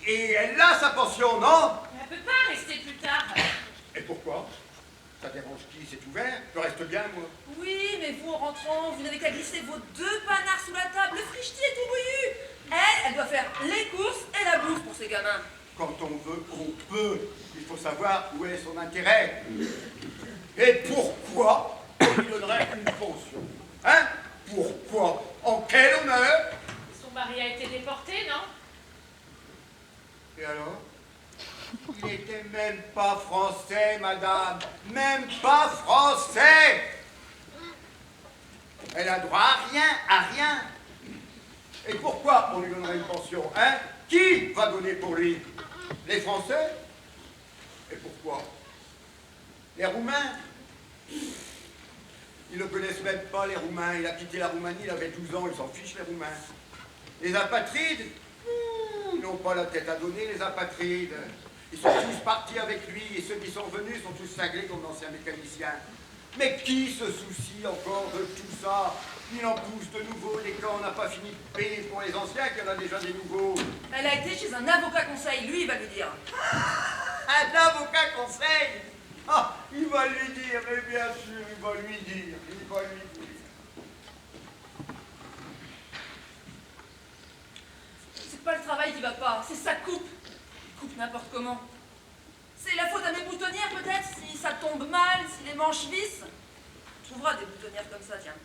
Speaker 9: et elle a sa pension, non?
Speaker 3: Mais elle peut pas rester plus tard.
Speaker 9: Et pourquoi? Ça dérange qui? C'est ouvert? Je reste bien, moi.
Speaker 6: Oui, mais vous, en rentrant, vous n'avez qu'à glisser vos 2 panards sous la table. Le frichti est tout bouillu. Elle doit faire les courses et la bouffe pour ses gamins.
Speaker 9: Quand on veut, on peut. Il faut savoir où est son intérêt. Et pourquoi on lui donnerait une pension? Hein? Pourquoi? En quel honneur?
Speaker 3: Son mari a été déporté, non?
Speaker 9: Et alors? Il n'était même pas français, madame. Même pas français. Elle a droit à rien, à rien. Et pourquoi on lui donnerait une pension, hein? Qui va donner pour lui? Les Français? Et pourquoi? Les Roumains? Ils ne connaissent même pas les Roumains. Il a quitté la Roumanie, il avait 12 ans, ils s'en fichent les Roumains. Les apatrides? Ils n'ont pas la tête à donner, les apatrides. Ils sont tous partis avec lui, et ceux qui sont venus sont tous cinglés comme d'anciens mécaniciens. Mais qui se soucie encore de tout ça? Il en pousse de nouveaux, et quand on n'a pas fini de payer pour les anciens, qu'il y en a déjà des nouveaux.
Speaker 6: Elle a été chez un avocat conseil, lui il va lui dire.
Speaker 9: Un avocat conseil? Ah, il va lui dire, mais bien sûr, il va lui dire, il va lui dire.
Speaker 6: C'est pas le travail qui va pas, c'est sa coupe. Il coupe n'importe comment. C'est la faute à mes boutonnières peut-être, si ça tombe mal, si les manches vissent. On trouvera des boutonnières comme ça, tiens.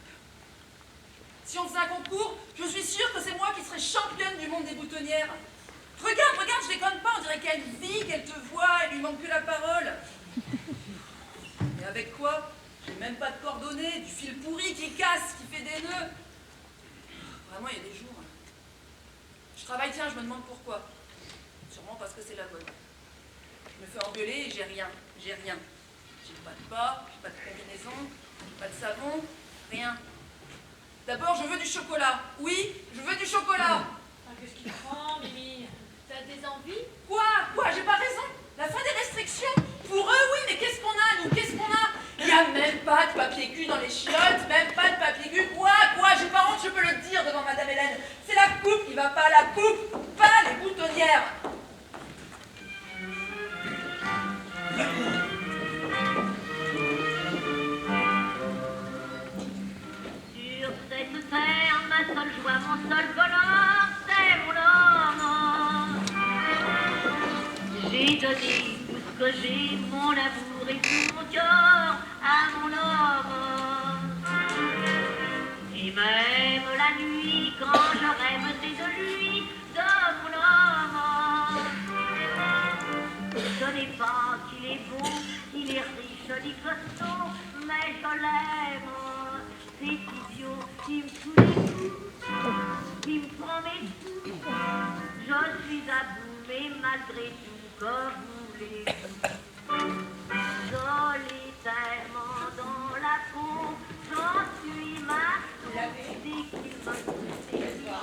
Speaker 6: Si on faisait un concours, je suis sûre que c'est moi qui serais championne du monde des boutonnières. Regarde, regarde, je déconne pas, on dirait qu'elle vit, qu'elle te voit, elle lui manque que la parole. Mais avec quoi? J'ai même pas de coordonnées, du fil pourri qui casse, qui fait des nœuds. Vraiment, il y a des jours. Je travaille, tiens, je me demande pourquoi. Sûrement parce que c'est la mode. Je me fais engueuler et j'ai rien. J'ai rien. J'ai pas de bas, j'ai pas de combinaison, j'ai pas de savon, rien. D'abord, je veux du chocolat. Oui, je veux du chocolat.
Speaker 8: Ah, qu'est-ce qui prend, Mimi? T'as des envies?
Speaker 6: Quoi? J'ai pas raison. La fin des restrictions. Pour eux, oui, mais qu'est-ce qu'on a, nous? Qu'est-ce qu'on a? Il n'y a même pas de papier cul dans les chiottes, même pas de papier cul. Quoi? J'ai pas honte, je peux le dire devant Madame Hélène. C'est la coupe qui va pas, la coupe, pas les boutonnières.
Speaker 10: Sur cette terre, ma seule joie, mon seul bonheur, c'est mon homme. J'ai donné tout ce que j'ai, mon amour et tout mon cœur à mon homme. Et même la nuit, quand je rêve, c'est de lui, de mon homme. Je n'ai pas qu'il est beau, qu'il est riche, ni costaud, mais je l'aime. C'est idiot qui me fout les coups, qui me prend mes coups. Je suis à bout, mais malgré tout, que voulez-vous? Solitairement dans la peau, j'en suis ma dès qu'il me je suis la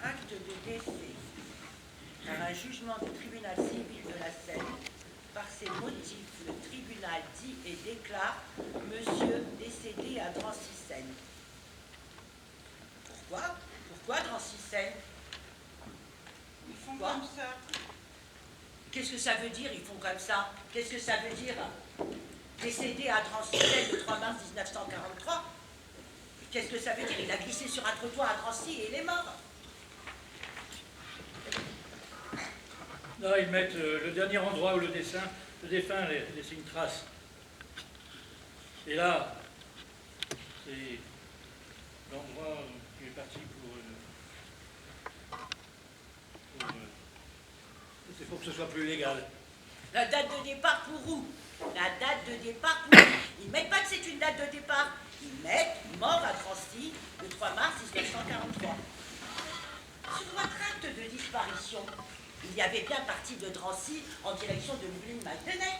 Speaker 1: Acte de décès. Par un jugement du tribunal civil de la Seine, par ces motifs, le tribunal dit et déclare monsieur décédé à Drancy-Seine. Pourquoi Drancy-Seine?
Speaker 2: Ils font comme ça.
Speaker 1: Qu'est-ce que ça veut dire, ils font comme ça? Qu'est-ce que ça veut dire? Décédé à Drancy-Seine le 3 mars 1943? Qu'est-ce que ça veut dire? Il a glissé sur un trottoir à Drancy et il est mort.
Speaker 5: Là, ils mettent le dernier endroit où le défunt laissait une trace. Et là, c'est l'endroit où il est parti c'est pour que ce soit plus légal.
Speaker 1: La date de départ pour où? La date de départ pour où? Ils mettent pas que c'est une date de départ. Ils mettent mort à Drancy le 3 mars 1943. Sur votre acte de disparition, il y avait bien parti de Drancy en direction de Moulins-Maltenec.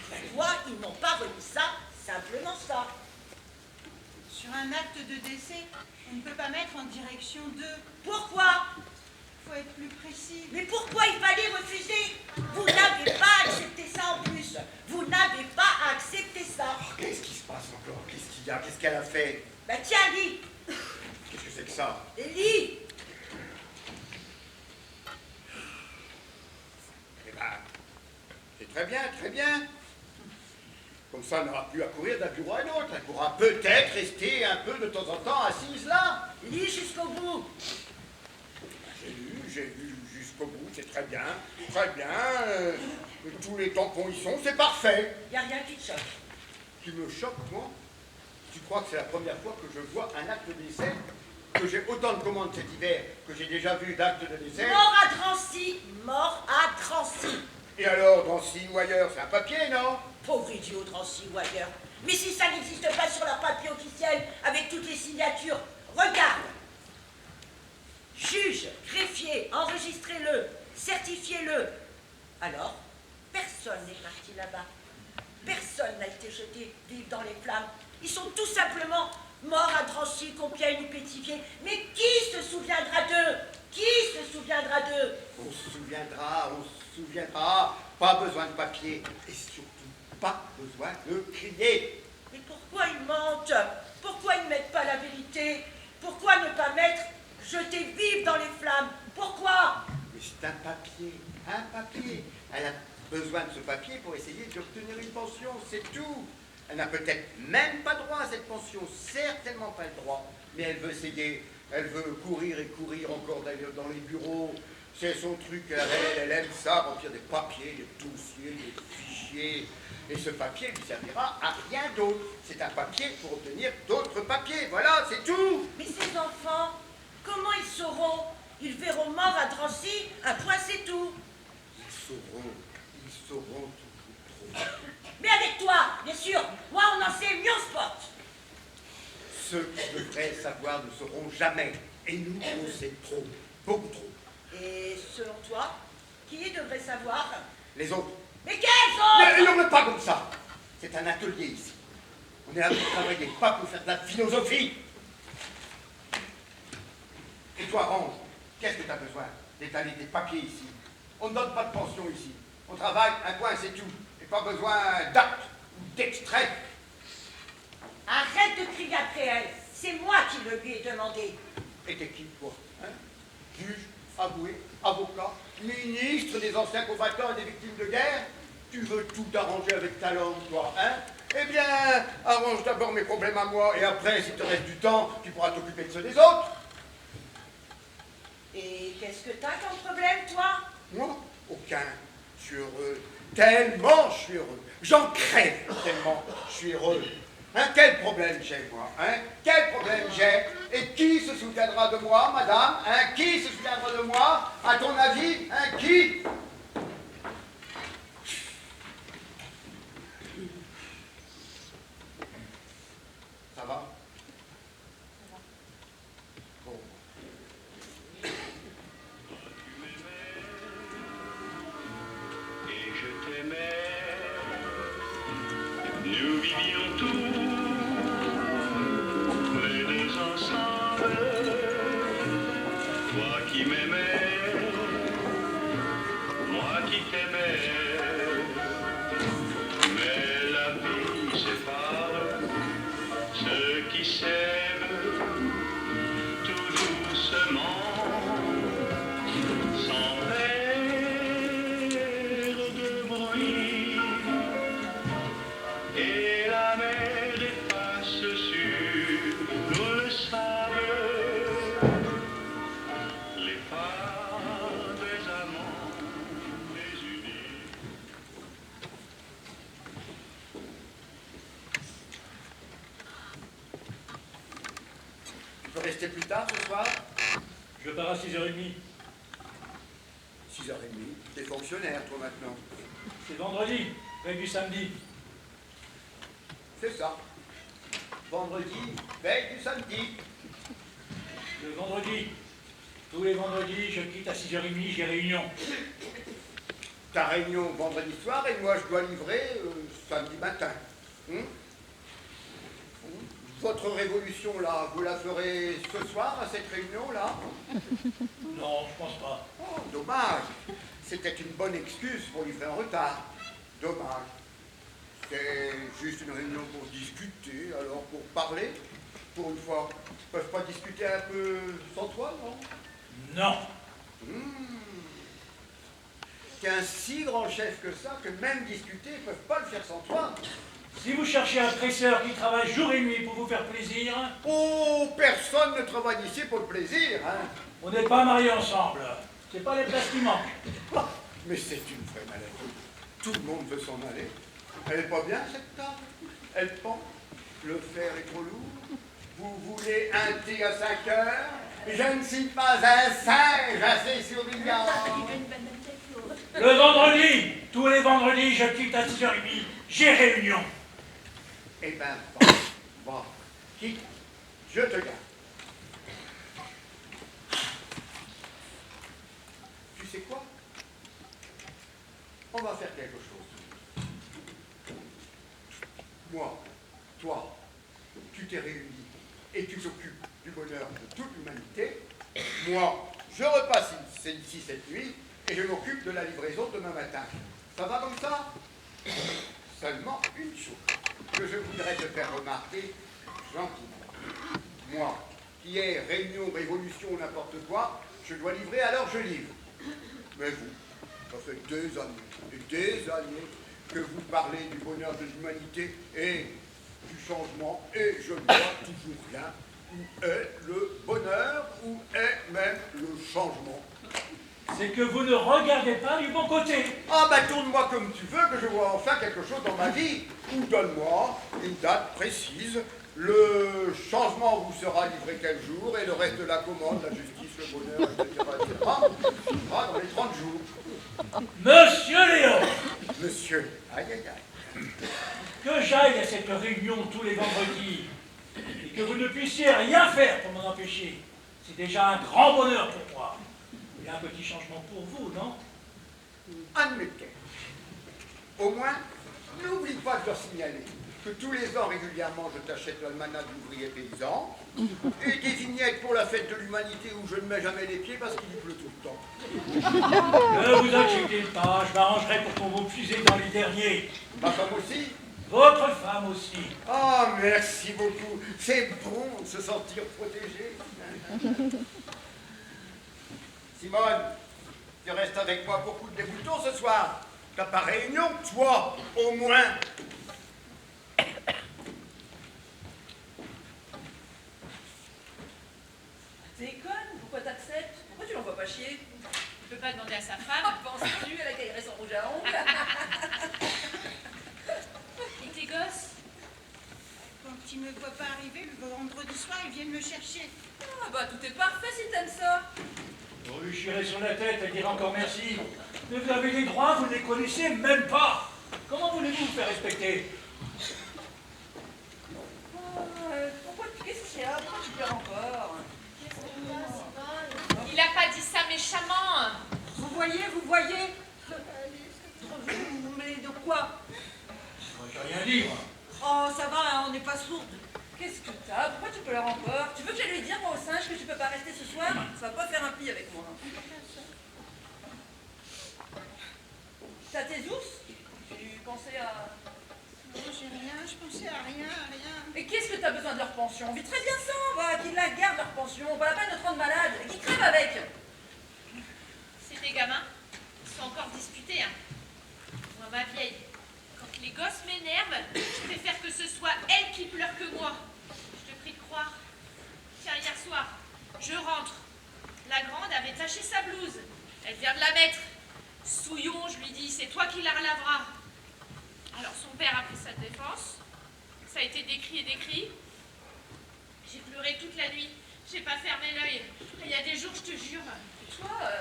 Speaker 1: Pourquoi ils n'ont pas remis ça, simplement ça?
Speaker 2: Sur un acte de décès, on ne peut pas mettre en direction de.
Speaker 1: Pourquoi?
Speaker 2: Il faut être plus précis.
Speaker 1: Mais pourquoi il fallait refuser? Vous n'avez pas accepté ça en plus. Vous n'avez pas accepté ça.
Speaker 9: Oh, qu'est-ce qui se passe encore? Qu'est-ce qu'il y a? Qu'est-ce qu'elle a fait?
Speaker 1: Ben tiens, lis.
Speaker 9: Qu'est-ce que c'est que ça?
Speaker 1: Lis.
Speaker 9: Eh ben, c'est très bien, très bien. Comme ça, elle n'aura plus à courir d'un bureau à l'autre. Elle pourra peut-être rester un peu de temps en temps assise là.
Speaker 1: Lis jusqu'au bout.
Speaker 9: J'ai lu jusqu'au jusqu'au bout, c'est très bien, très bien. Tous les tampons y sont, c'est parfait.
Speaker 1: Y a rien qui te choque.
Speaker 9: Qui me choque, moi? Tu crois que c'est la première fois que je vois un acte de décès? Que j'ai autant de commandes cet hiver que j'ai déjà vu d'actes de décès?
Speaker 1: Mort à Drancy, mort à Drancy.
Speaker 9: Et alors, Drancy ou ailleurs, c'est un papier, non?
Speaker 1: Pauvre idiot, Drancy ou ailleurs. Mais si ça n'existe pas sur leur papier officiel, avec toutes les signatures, regarde. Juge, greffier, enregistrez-le, certifiez-le. Alors, personne n'est parti là-bas. Personne n'a été jeté vif dans les flammes. Ils sont tout simplement morts à Drancy, Compiègne ou Pétivier. Mais qui se souviendra d'eux? Qui se souviendra d'eux?
Speaker 9: On se souviendra. Pas besoin de papier. Et surtout, pas besoin de crier.
Speaker 1: Mais pourquoi ils mentent? Pourquoi ils ne mettent pas la vérité? Pourquoi ne pas mettre jeter vif dans les flammes? Pourquoi?
Speaker 9: Mais c'est un papier, un papier. Elle a besoin de ce papier pour essayer d'obtenir une pension, c'est tout. Elle n'a peut-être même pas droit à cette pension, certainement pas le droit. Mais elle veut essayer, elle veut courir et courir encore d'ailleurs dans les bureaux. C'est son truc, elle aime ça, remplir des papiers, des dossiers, des fichiers. Et ce papier lui servira à rien d'autre. C'est un papier pour obtenir d'autres papiers, voilà, c'est tout.
Speaker 1: Mais ces enfants, comment ils sauront? Ils verront mort à Drancy, un point c'est tout.
Speaker 9: Ils sauront tout trop.
Speaker 1: Mais avec toi, bien sûr, moi on en sait mieux au sport.
Speaker 9: Ceux qui devraient savoir ne sauront jamais. Et nous, on sait trop, beaucoup trop.
Speaker 1: Et selon toi, qui devrait savoir?
Speaker 9: Les autres.
Speaker 1: Mais quels autres?
Speaker 9: Ne hurle pas comme ça. C'est un atelier ici. On est là pour travailler, pas pour faire de la philosophie. Et toi, Range, qu'est-ce que tu as besoin d'étaler des papiers ici? On ne donne pas de pension ici. On travaille, un point, c'est tout. Et pas besoin d'actes ou d'extraits.
Speaker 1: Arrête de crier après elle. C'est moi qui le lui ai demandé.
Speaker 9: Et t'es qui, toi, hein? Juge, avoué, avocat, ministre des anciens combattants et des victimes de guerre? Tu veux tout arranger avec ta langue, toi, hein? Eh bien, arrange d'abord mes problèmes à moi, et après, s'il te reste du temps, tu pourras t'occuper de ceux des autres.
Speaker 1: Et qu'est-ce que t'as comme problème, toi?
Speaker 9: Moi? Aucun. Je suis heureux. Tellement je suis heureux. J'en crève tellement je suis heureux. Hein, quel problème j'ai, moi, hein? Quel problème j'ai? Et qui se souviendra de moi, madame? Hein? Qui se souviendra de moi? À ton avis, hein? Qui? Ça va? Bon.
Speaker 11: Et je t'aimais, nous vivions tous les deux ensemble, toi qui m'aimais, moi qui t'aimais, mais la vie sépare ceux qui s'aiment tout doucement, sans de bruit, et la mer efface sur le sable les pas des amants désunis.
Speaker 9: Tu peux rester plus tard ce soir?
Speaker 5: Je pars à 6h30.
Speaker 9: 6h30. T'es fonctionnaire, toi, maintenant.
Speaker 5: C'est vendredi, veille du samedi.
Speaker 9: C'est ça. Vendredi, veille du samedi.
Speaker 5: Le vendredi. Tous les vendredis, je quitte à 6h30, j'ai réunion.
Speaker 9: Ta réunion vendredi soir et moi je dois livrer samedi matin. Votre révolution là, vous la ferez ce soir à cette réunion là?
Speaker 5: Non, je pense pas.
Speaker 9: Oh, dommage. C'était une bonne excuse pour livrer en retard. Dommage. C'est juste une réunion pour discuter, alors pour parler. Pour une fois, ils peuvent pas discuter un peu sans toi, non?
Speaker 5: Non.
Speaker 9: T'es un si grand chef que ça, que même discuter, ils peuvent pas le faire sans toi.
Speaker 5: Si vous cherchez un presseur qui travaille jour et nuit pour vous faire plaisir...
Speaker 9: Oh, personne ne travaille ici pour le plaisir, hein.
Speaker 5: On n'est pas mariés ensemble. C'est pas les places qui manquent.
Speaker 9: Oh, mais c'est une vraie maladie. Tout le monde veut s'en aller. Elle est pas bien, cette table. Elle pend. Le fer est trop lourd. Vous voulez un thé à 5 heures? Je ne suis pas un singe assez souriant.
Speaker 5: Le vendredi, tous les vendredis, je quitte à 6h30. J'ai réunion.
Speaker 9: Eh ben, va, quitte, je te garde. Tu sais quoi? On va faire quelque chose. Moi, toi, tu t'es réunis et tu t'occupes du bonheur de toute l'humanité. Moi, je repasse ici cette nuit et je m'occupe de la livraison demain matin. Ça va comme ça? Seulement une chose que je voudrais te faire remarquer gentiment. Moi, qui ai réunion, révolution, n'importe quoi, je dois livrer, alors je livre. Mais vous, ça fait des années que vous parlez du bonheur de l'humanité et du changement, et je ne vois toujours rien. Où est le bonheur? Où est même le changement?
Speaker 5: C'est que vous ne regardez pas du bon côté.
Speaker 9: Ah ben tourne-moi comme tu veux, que je vois enfin quelque chose dans ma vie. Ou donne-moi une date précise. Le changement vous sera livré quel jour, et le reste de la commande, la justice, le bonheur, etc., sera dans les 30 jours.
Speaker 5: Monsieur Léon!
Speaker 9: Monsieur, aïe aïe aïe.
Speaker 5: Que j'aille à cette réunion tous les vendredis et que vous ne puissiez rien faire pour m'en empêcher, c'est déjà un grand bonheur pour moi. Il y a un petit changement pour vous, non?
Speaker 9: Admettons. Au moins, n'oublie pas de leur signaler que tous les ans, régulièrement, je t'achète l'almanach de l'ouvrier paysan et des vignettes pour la fête de l'humanité où je ne mets jamais les pieds parce qu'il pleut tout le temps.
Speaker 5: Ne vous inquiétez pas, je m'arrangerai pour qu'on vous puisiez dans les derniers.
Speaker 9: Ma femme aussi?
Speaker 5: Votre femme aussi.
Speaker 9: Ah, merci beaucoup. C'est bon de se sentir protégé. Simone, tu restes avec moi pour coudre des boutons ce soir. T'as pas réunion, toi, au moins.
Speaker 6: T'es conne? Pourquoi t'acceptes? Pourquoi tu l'envoies pas chier?
Speaker 3: Tu peux pas demander à sa femme.
Speaker 6: Penses-tu à la caillerait son rouge à ongles?
Speaker 3: Et tes gosses?
Speaker 2: Quand ils ne me voient pas arriver, le vendredi soir, ils viennent me chercher.
Speaker 6: Ah bah tout est parfait si t'aimes ça.
Speaker 5: Vous lui chirez sur la tête et dire encore merci. Mais vous avez des droits, vous ne les connaissez même pas. Comment voulez-vous vous faire respecter?
Speaker 6: Pourquoi qu'est-ce qu'il y a? Pourquoi tu pleures encore?
Speaker 3: Il a pas dit ça méchamment.
Speaker 6: Vous voyez? Mais de quoi?
Speaker 5: Moi, j'ai rien dit, moi.
Speaker 6: Oh, ça va, hein, on n'est pas sourds. Qu'est-ce que t'as? Pourquoi tu pleures encore? Tu veux que j'aille lui dire, moi, au singe, que tu peux pas rester ce soir? Ça va pas faire un pli avec moi. T'as tes ours? Tu pensais à...
Speaker 2: Non, j'ai rien, je pensais à rien.
Speaker 6: Mais qu'est-ce que t'as besoin de leur pension? On vit très bien sans, va, qu'ils la gardent leur pension. Pas la peine de te rendre malade. Et qu'ils crèvent avec.
Speaker 3: C'est des gamins. Ils sont encore disputés, hein. Moi, ma vieille, quand les gosses m'énervent, je préfère que ce soit elle qui pleure que moi. Je te prie de croire. Tiens, hier soir, je rentre. La grande avait taché sa blouse. Elle vient de la mettre. Souillon, je lui dis, c'est toi qui la relaveras. Alors son père a pris sa défense. Ça a été décrit et décrit. J'ai pleuré toute la nuit. J'ai pas fermé l'œil. Il y a des jours, je te jure.
Speaker 6: Toi,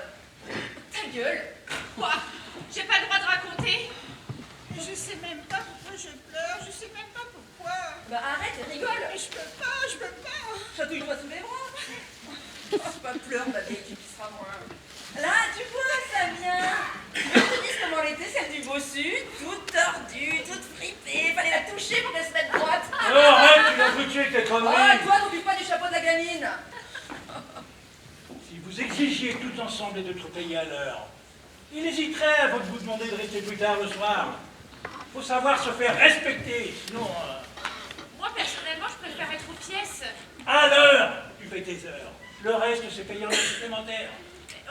Speaker 6: ta gueule.
Speaker 3: Quoi? J'ai pas le droit de raconter?
Speaker 2: Je sais même pas pourquoi je pleure, je sais même pas pourquoi.
Speaker 6: Bah arrête et rigole.
Speaker 2: Mais je peux pas.
Speaker 6: Chatouille-toi sous les bras. C'est pas pleure, ma vieille, tu pisseras moins. Là, tu vois, Samien. Je te dis comment elle était, celle du bossu, toute tordue, toute fripée. Fallait la toucher pour qu'elle se mette droite.
Speaker 5: Oh, arrête, tu l'as foutu avec tes
Speaker 6: Oh,
Speaker 5: conneries.
Speaker 6: toi, n'oublie pas du chapeau de la gamine.
Speaker 5: Si vous exigiez tout ensemble d'être payés à l'heure, il hésiterait avant de vous demander de rester plus tard le soir. Faut savoir se faire respecter, sinon...
Speaker 3: Moi, personnellement, je préfère être aux pièces.
Speaker 5: À l'heure, tu fais tes heures. Le reste, c'est payé en heures supplémentaires.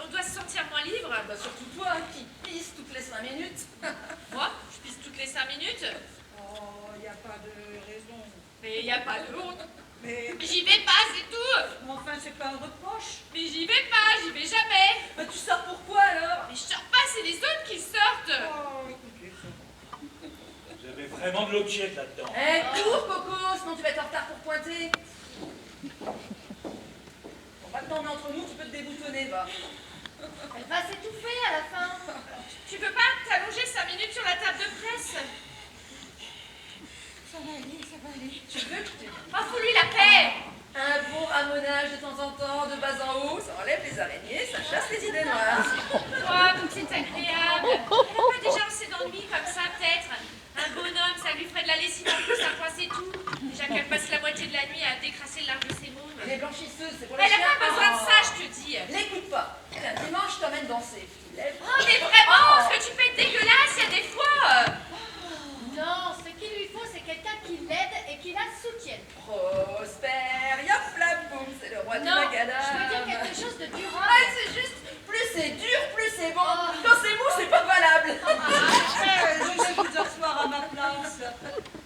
Speaker 3: On doit se sentir moins libre.
Speaker 6: Bah surtout toi, qui pisse toutes les 5 minutes.
Speaker 3: Moi, je pisse toutes les 5 minutes.
Speaker 2: Oh, y a pas de raison.
Speaker 3: Mais y a pas de honte.
Speaker 2: Mais
Speaker 3: J'y vais pas, c'est tout.
Speaker 2: enfin, c'est pas un reproche.
Speaker 3: Mais j'y vais pas, j'y vais jamais.
Speaker 6: Bah tu sors pour
Speaker 5: vraiment de l'eau tiède là-dedans.
Speaker 6: Eh, cours, Coco, sinon tu vas être en retard pour pointer. Bon, maintenant, mais entre nous, tu peux te déboutonner, va.
Speaker 8: Elle va s'étouffer à la fin.
Speaker 3: Tu veux pas t'allonger 5 minutes sur la table de presse?
Speaker 2: Ça va aller, ça va aller.
Speaker 6: Tu veux que je te...
Speaker 3: Oh, fous-lui la paix!
Speaker 6: Un bon ramonage de temps en temps, de bas en haut, ça enlève les araignées, ça chasse les idées noires.
Speaker 3: Oh, c'est agréable. Elle n'a pas déjà assez d'ennui comme ça, peut-être? Un bonhomme, ça lui ferait de la lessive en plus, un point, c'est tout. Déjà qu'elle passe la moitié de la nuit à décrasser le large de ses mômes.
Speaker 6: Les blanchisseuses, c'est pour les
Speaker 3: Elle
Speaker 6: chiens.
Speaker 3: n'a pas besoin de ça, je te dis.
Speaker 6: L'écoute pas. Tiens, dimanche, je t'emmène danser. Tu lèves.
Speaker 3: Oh, mais vraiment, ce que tu fais est dégueulasse, il y a des fois.
Speaker 8: Non, ce qu'il lui faut, c'est quelqu'un qui l'aide et qui la soutienne.
Speaker 6: Prosper, yop la boum, c'est le roi du
Speaker 8: Non,
Speaker 6: macadam.
Speaker 8: je veux dire quelque chose de durable.
Speaker 6: Ah, c'est juste, plus c'est dur, plus c'est bon. Quand c'est mou, c'est pas valable.
Speaker 4: Je vais vous asseoir à ma place.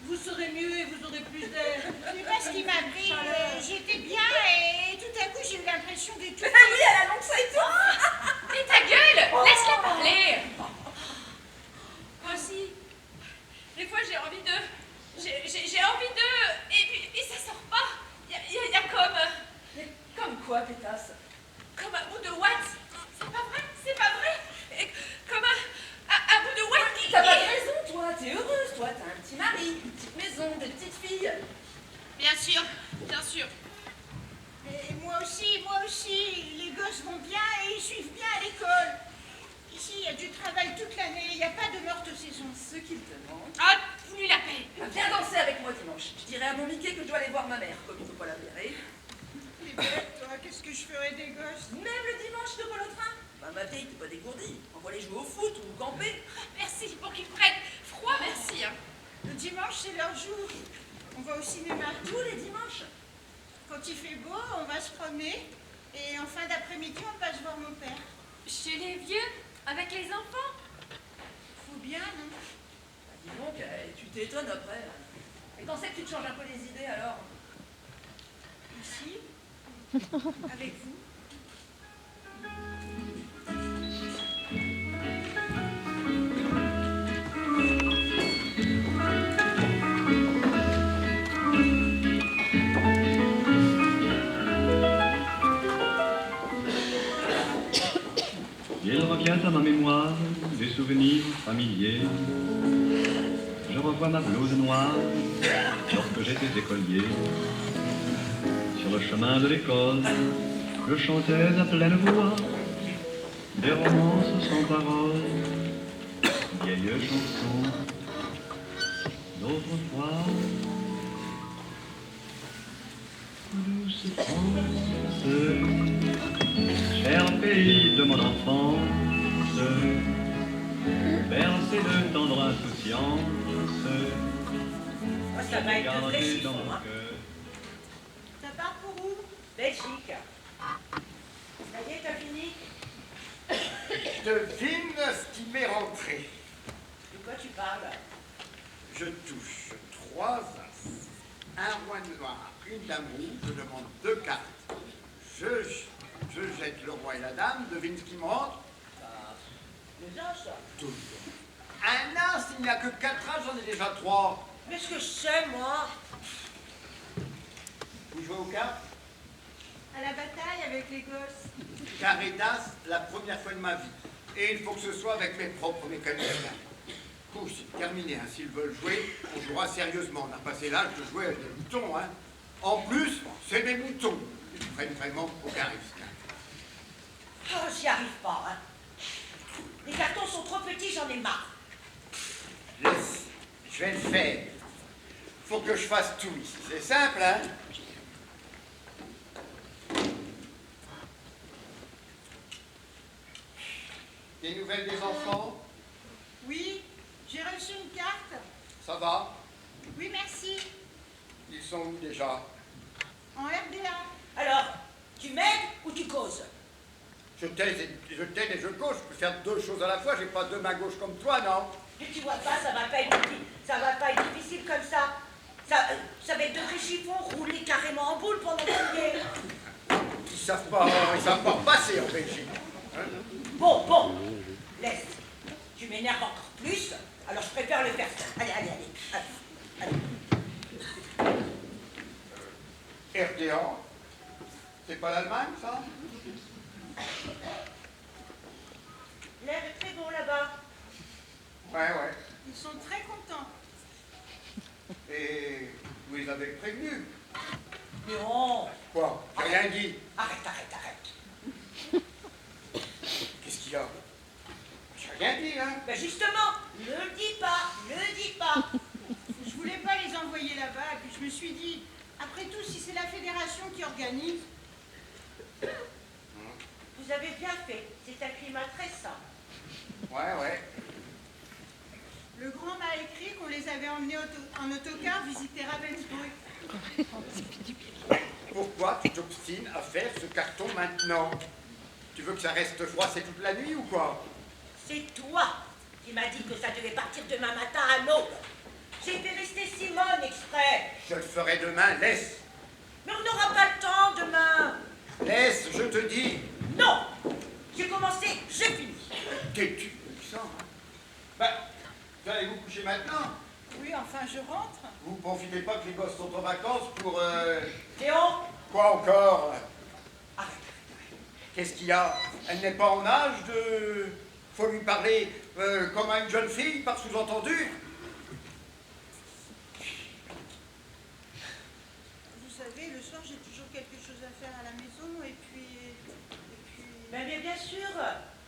Speaker 4: Vous serez mieux et vous aurez plus d'air.
Speaker 2: C'est parce qu'il m'a pris. J'étais bien et tout à coup j'ai eu l'impression d'étouffer.
Speaker 6: Oui, à la longue, ça étouffe.
Speaker 3: Mais ta gueule, laisse-la parler. Moi aussi, des fois j'ai envie de... J'ai envie de... Et puis ça sort pas. Il y a comme...
Speaker 6: Mais comme quoi, pétasse?
Speaker 3: Comme un bout de ouate. C'est pas vrai, c'est pas vrai. Et comme un bout de ouate qui...
Speaker 6: T'as pas de raison, toi. T'es heureuse, toi. T'as un petit mari, une petite maison, des petites filles.
Speaker 3: Bien sûr, bien sûr.
Speaker 2: Et moi aussi, les gosses vont bien et ils suivent bien à l'école. Ici, il y a du travail toute l'année, il n'y a pas de morte saison.
Speaker 6: Ce qu'il te manque.
Speaker 3: Ah, fous-lui la paix.
Speaker 6: Viens danser avec moi dimanche. Je dirai à mon Mickey que je dois aller voir ma mère, comme il ne faut pas la blairer.
Speaker 2: Les bêtes, toi, qu'est-ce que je ferais des gosses?
Speaker 6: Même le dimanche, de pas le train. Bah, ma vieille, t'es pas dégourdie. Envoie les jouer au foot ou camper.
Speaker 3: Merci pour qu'ils prennent froid, merci. Hein.
Speaker 2: Le dimanche, c'est leur jour. On va au cinéma.
Speaker 6: Tous les dimanches.
Speaker 2: Quand il fait beau, on va se promener. Et en fin d'après-midi, on passe voir mon père.
Speaker 8: Chez les vieux, avec les enfants.
Speaker 2: Faut bien, non?
Speaker 6: Bah, dis donc, tu t'étonnes après. Et quand c'est que tu te changes un peu les idées alors?
Speaker 2: Ici, avec vous.
Speaker 11: Il revient à ma mémoire des souvenirs familiers. Je revois ma blouse noire lorsque j'étais écolier. Sur le chemin de l'école, je chantais à pleine voix des romances sans paroles, vieilles chansons d'autrefois. Douce France, cher pays de mon enfance, bercé de tendre insouciance,
Speaker 1: Oh, ça va être de vrai
Speaker 11: gardé
Speaker 1: chiffon,
Speaker 11: dans mon
Speaker 1: hein.
Speaker 11: cœur.
Speaker 2: Ça part pour où?
Speaker 1: Belgique. Ça y est, t'as fini?
Speaker 9: Devine ce qui m'est rentré.
Speaker 1: De quoi tu parles?
Speaker 9: Je touche 3 as, un roi noir, une dame rouge, je demande 2 cartes. Je jette le roi et la dame, devine ce qui me rentre.
Speaker 1: Les as.
Speaker 9: Toujours. Un as, il n'y a que 4 as, j'en ai déjà 3.
Speaker 1: Mais ce que je sais, moi.
Speaker 9: Vous jouez aux cartes?
Speaker 2: À la bataille avec les gosses.
Speaker 9: Carré d'as, la première fois de ma vie. Et il faut que ce soit avec mes propres mécaniciens. Coup, c'est terminé, hein. S'ils veulent jouer, on jouera sérieusement. On a passé l'âge de jouer avec des moutons, hein. En plus, c'est des moutons. Ils prennent vraiment aucun risque.
Speaker 1: Oh, j'y arrive pas, hein. Les cartons sont trop petits, j'en ai marre.
Speaker 9: Laisse, je vais le faire. Faut que je fasse tout ici. C'est simple, hein. Des nouvelles des enfants?
Speaker 2: Oui, j'ai reçu une carte.
Speaker 9: Ça va?
Speaker 2: Oui, merci.
Speaker 9: Ils sont où déjà?
Speaker 2: En RDA.
Speaker 1: Alors, tu m'aides ou tu causes?
Speaker 9: Je t'aide et je cause. Je peux faire 2 choses à la fois. J'ai pas 2 mains gauches comme toi, non?
Speaker 1: Mais tu vois pas, ça va pas être difficile comme ça. Ça va être de vrais chiffons roulés carrément en boule pendant qu'on y est.
Speaker 9: Ils savent pas passer en Belgique. Hein?
Speaker 1: Bon, laisse. Tu m'énerves encore plus, alors je préfère le faire. Allez.
Speaker 9: pas l'Allemagne, ça?
Speaker 1: L'air est très bon là-bas.
Speaker 9: Ouais.
Speaker 2: Ils sont très contents.
Speaker 9: Et vous les avez prévenus?
Speaker 1: Non.
Speaker 9: Quoi? J'ai rien dit.
Speaker 1: Arrête.
Speaker 9: Qu'est-ce qu'il y a? J'ai rien dit, hein?
Speaker 1: Ben justement, ne le dis pas.
Speaker 2: Je voulais pas les envoyer là-bas, et puis je me suis dit, après tout, si c'est la fédération qui organise,
Speaker 1: Vous avez bien fait, c'est un climat très sain.
Speaker 9: Ouais.
Speaker 2: le grand m'a écrit qu'on les avait emmenés en autocar visiter Ravensbrück.
Speaker 9: Pourquoi tu t'obstines à faire ce carton maintenant? Tu veux que ça reste froissé toute la nuit ou quoi?
Speaker 1: C'est toi qui m'as dit que ça devait partir demain matin à l'aube. J'ai fait rester Simone exprès.
Speaker 9: Je le ferai demain, laisse.
Speaker 1: Mais on n'aura pas le temps demain.
Speaker 9: Laisse, je te dis.
Speaker 1: Non. J'ai commencé, je finis.
Speaker 9: T'es-tu ça, hein? Ben, vous allez vous coucher maintenant?
Speaker 2: Oui, enfin, je rentre.
Speaker 9: Vous profitez pas que les gosses sont en vacances pour...
Speaker 1: Théo.
Speaker 9: Quoi encore? Arrête. Qu'est-ce qu'il y a? Elle n'est pas en âge de... Faut lui parler comme à une jeune fille, par sous-entendu?
Speaker 2: Vous savez, le soir, j'ai toujours quelque chose à faire à la maison, et puis...
Speaker 1: Mais bien sûr,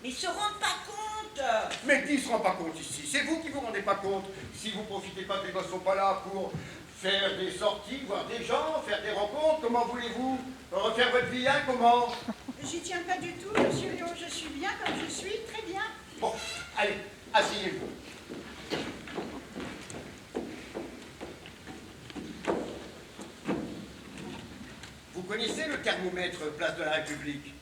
Speaker 1: mais ils se rendent pas compte.
Speaker 9: Mais qui se rend pas compte ici? C'est vous qui vous rendez pas compte. Si vous profitez pas que les gosses sont pas là pour faire des sorties, voir des gens, faire des rencontres, comment voulez-vous refaire votre vie, hein? Comment?
Speaker 2: J'y tiens pas du tout, monsieur Léon, je suis bien comme je suis, très bien.
Speaker 9: Bon, allez, asseyez-vous. Vous connaissez le thermomètre Place de la République?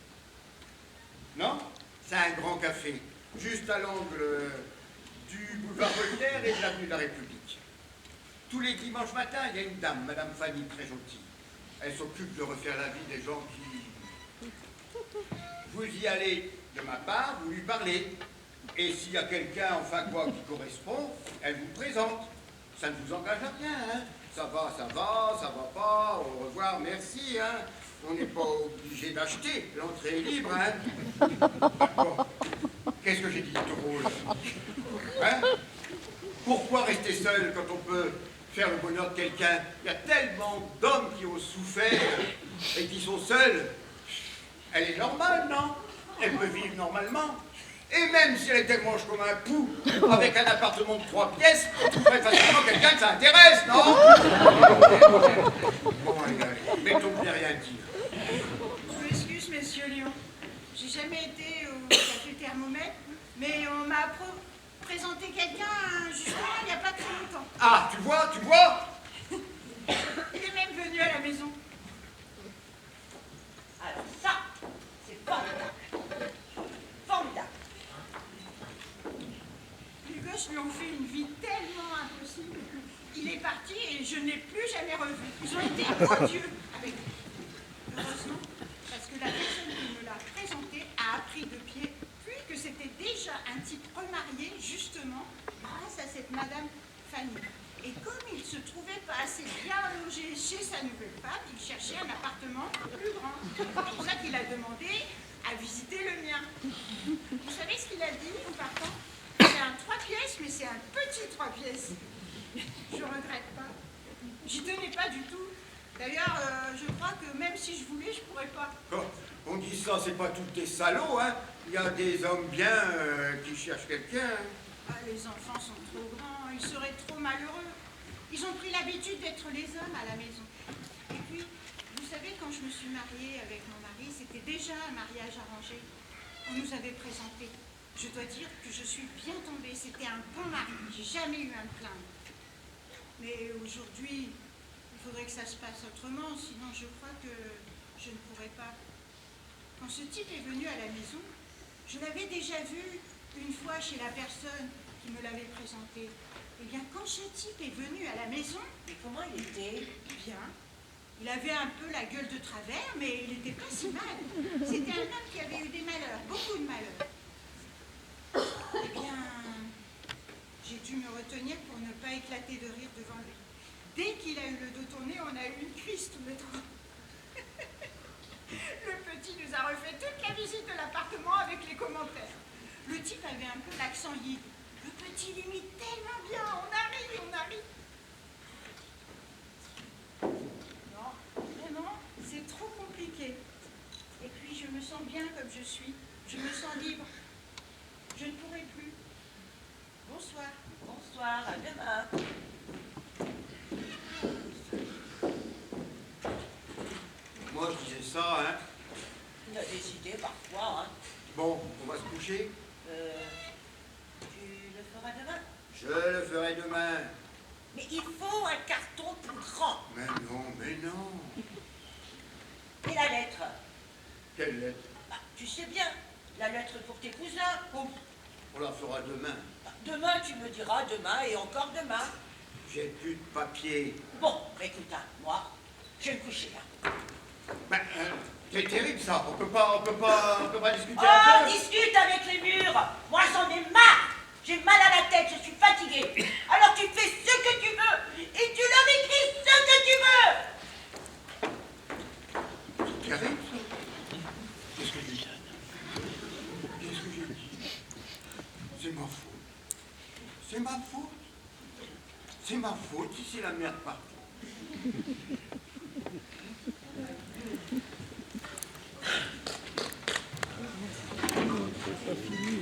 Speaker 9: Non? C'est un grand café, juste à l'angle du boulevard Voltaire et de l'avenue de la République. Tous les dimanches matins, il y a une dame, Madame Fanny, très gentille. Elle s'occupe de refaire la vie des gens qui... Vous y allez de ma part, vous lui parlez. Et s'il y a quelqu'un, enfin quoi, qui correspond, elle vous présente. Ça ne vous engage à rien, hein? Ça va pas, au revoir, merci, hein? On n'est pas obligé d'acheter, l'entrée est libre, hein? Bon. Qu'est-ce que j'ai dit de drôle? Hein? Pourquoi rester seul quand on peut faire le bonheur de quelqu'un? Il y a tellement d'hommes qui ont souffert et qui sont seuls. Elle est normale, non? Elle peut vivre normalement. Et même si elle était moche comme un pou, avec un appartement de 3 pièces, on trouverait facilement quelqu'un que ça intéresse, non? Bon, allez, mettons que je n'ai rien dit.
Speaker 2: Je m'excuse, monsieur Léon. J'ai jamais été au café Thermomètre, mais on m'a présenté quelqu'un, justement, il n'y a pas très longtemps.
Speaker 9: Ah, tu vois?
Speaker 2: Il est même venu à la maison.
Speaker 1: Alors ça, c'est formidable. Formidable.
Speaker 2: Les gosses lui ont fait une vie tellement impossible. Il est parti et je ne l'ai plus jamais revu. Ils ont été odieux avec lui. Heureusement, parce que la personne qui me l'a présenté a appris de pied, puis que c'était déjà un type remarié, justement, grâce à cette Madame Fanny. Et comme il se trouvait pas assez bien logé chez sa nouvelle femme, il cherchait un appartement plus grand. C'est pour ça qu'il a demandé à visiter le mien. Vous savez ce qu'il a dit en partant? C'est un 3 pièces, mais c'est un petit 3 pièces. Je regrette pas. J'y tenais pas du tout. D'ailleurs, je crois que même si je voulais, je pourrais pas.
Speaker 9: Oh, on dit ça, c'est pas tous des salauds, hein? Il y a des hommes bien qui cherchent quelqu'un.
Speaker 2: Ah, les enfants sont trop grands, ils seraient trop malheureux. Ils ont pris l'habitude d'être les hommes à la maison. Et puis, vous savez, quand je me suis mariée avec mon mari, c'était déjà un mariage arrangé. On nous avait présenté. Je dois dire que je suis bien tombée. C'était un bon mari. J'ai jamais eu à me plaindre. Mais aujourd'hui, il faudrait que ça se passe autrement, sinon je crois que je ne pourrais pas. Quand ce type est venu à la maison, je l'avais déjà vu une fois chez la personne qui me l'avait présenté. Eh bien, quand ce type est venu à la maison...
Speaker 1: Mais comment il était?
Speaker 2: Bien. Il avait un peu la gueule de travers, mais il n'était pas si mal. C'était un homme qui avait eu des malheurs, beaucoup de malheurs. Eh bien, j'ai dû me retenir pour ne pas éclater de rire devant lui. Dès qu'il a eu le dos tourné, on a eu une crise tous les trois. Le petit nous a refait toute la visite de l'appartement avec les commentaires. Le type avait un peu l'accent yid. Le petit l'imite tellement bien, on arrive, on arrive. Non, vraiment, c'est trop compliqué. Et puis je me sens bien comme je suis. Je me sens libre. Je ne pourrai plus. Bonsoir.
Speaker 1: Bonsoir, à demain.
Speaker 9: Moi, je disais ça, hein.
Speaker 1: Il a des idées parfois, hein.
Speaker 9: Bon, on va se coucher.
Speaker 1: Tu le feras demain?
Speaker 9: Je le ferai demain.
Speaker 1: Mais il faut un carton plus grand.
Speaker 9: Mais non, mais non.
Speaker 1: Et la lettre?
Speaker 9: Quelle lettre?
Speaker 1: Bah, tu sais bien, la lettre pour tes cousins.
Speaker 9: Oh, on la fera demain.
Speaker 1: Bah, demain, tu me diras demain et encore demain.
Speaker 9: J'ai plus de papier.
Speaker 1: Bon, bah, écoute, hein, moi, je vais me coucher là.
Speaker 9: Ben, c'est terrible ça. On peut pas discuter
Speaker 1: Oh,
Speaker 9: un peu.
Speaker 1: discute avec les murs. Moi, j'en ai marre. J'ai mal à la tête, je suis fatiguée. Alors tu fais ce que tu veux et tu leur écris ce que tu veux.
Speaker 9: C'est terrible ça. Qu'est-ce que j'ai dit? Qu'est-ce que j'ai dit? C'est ma faute. C'est ma faute. C'est ma faute si c'est la merde partout.
Speaker 12: C'est pas fini,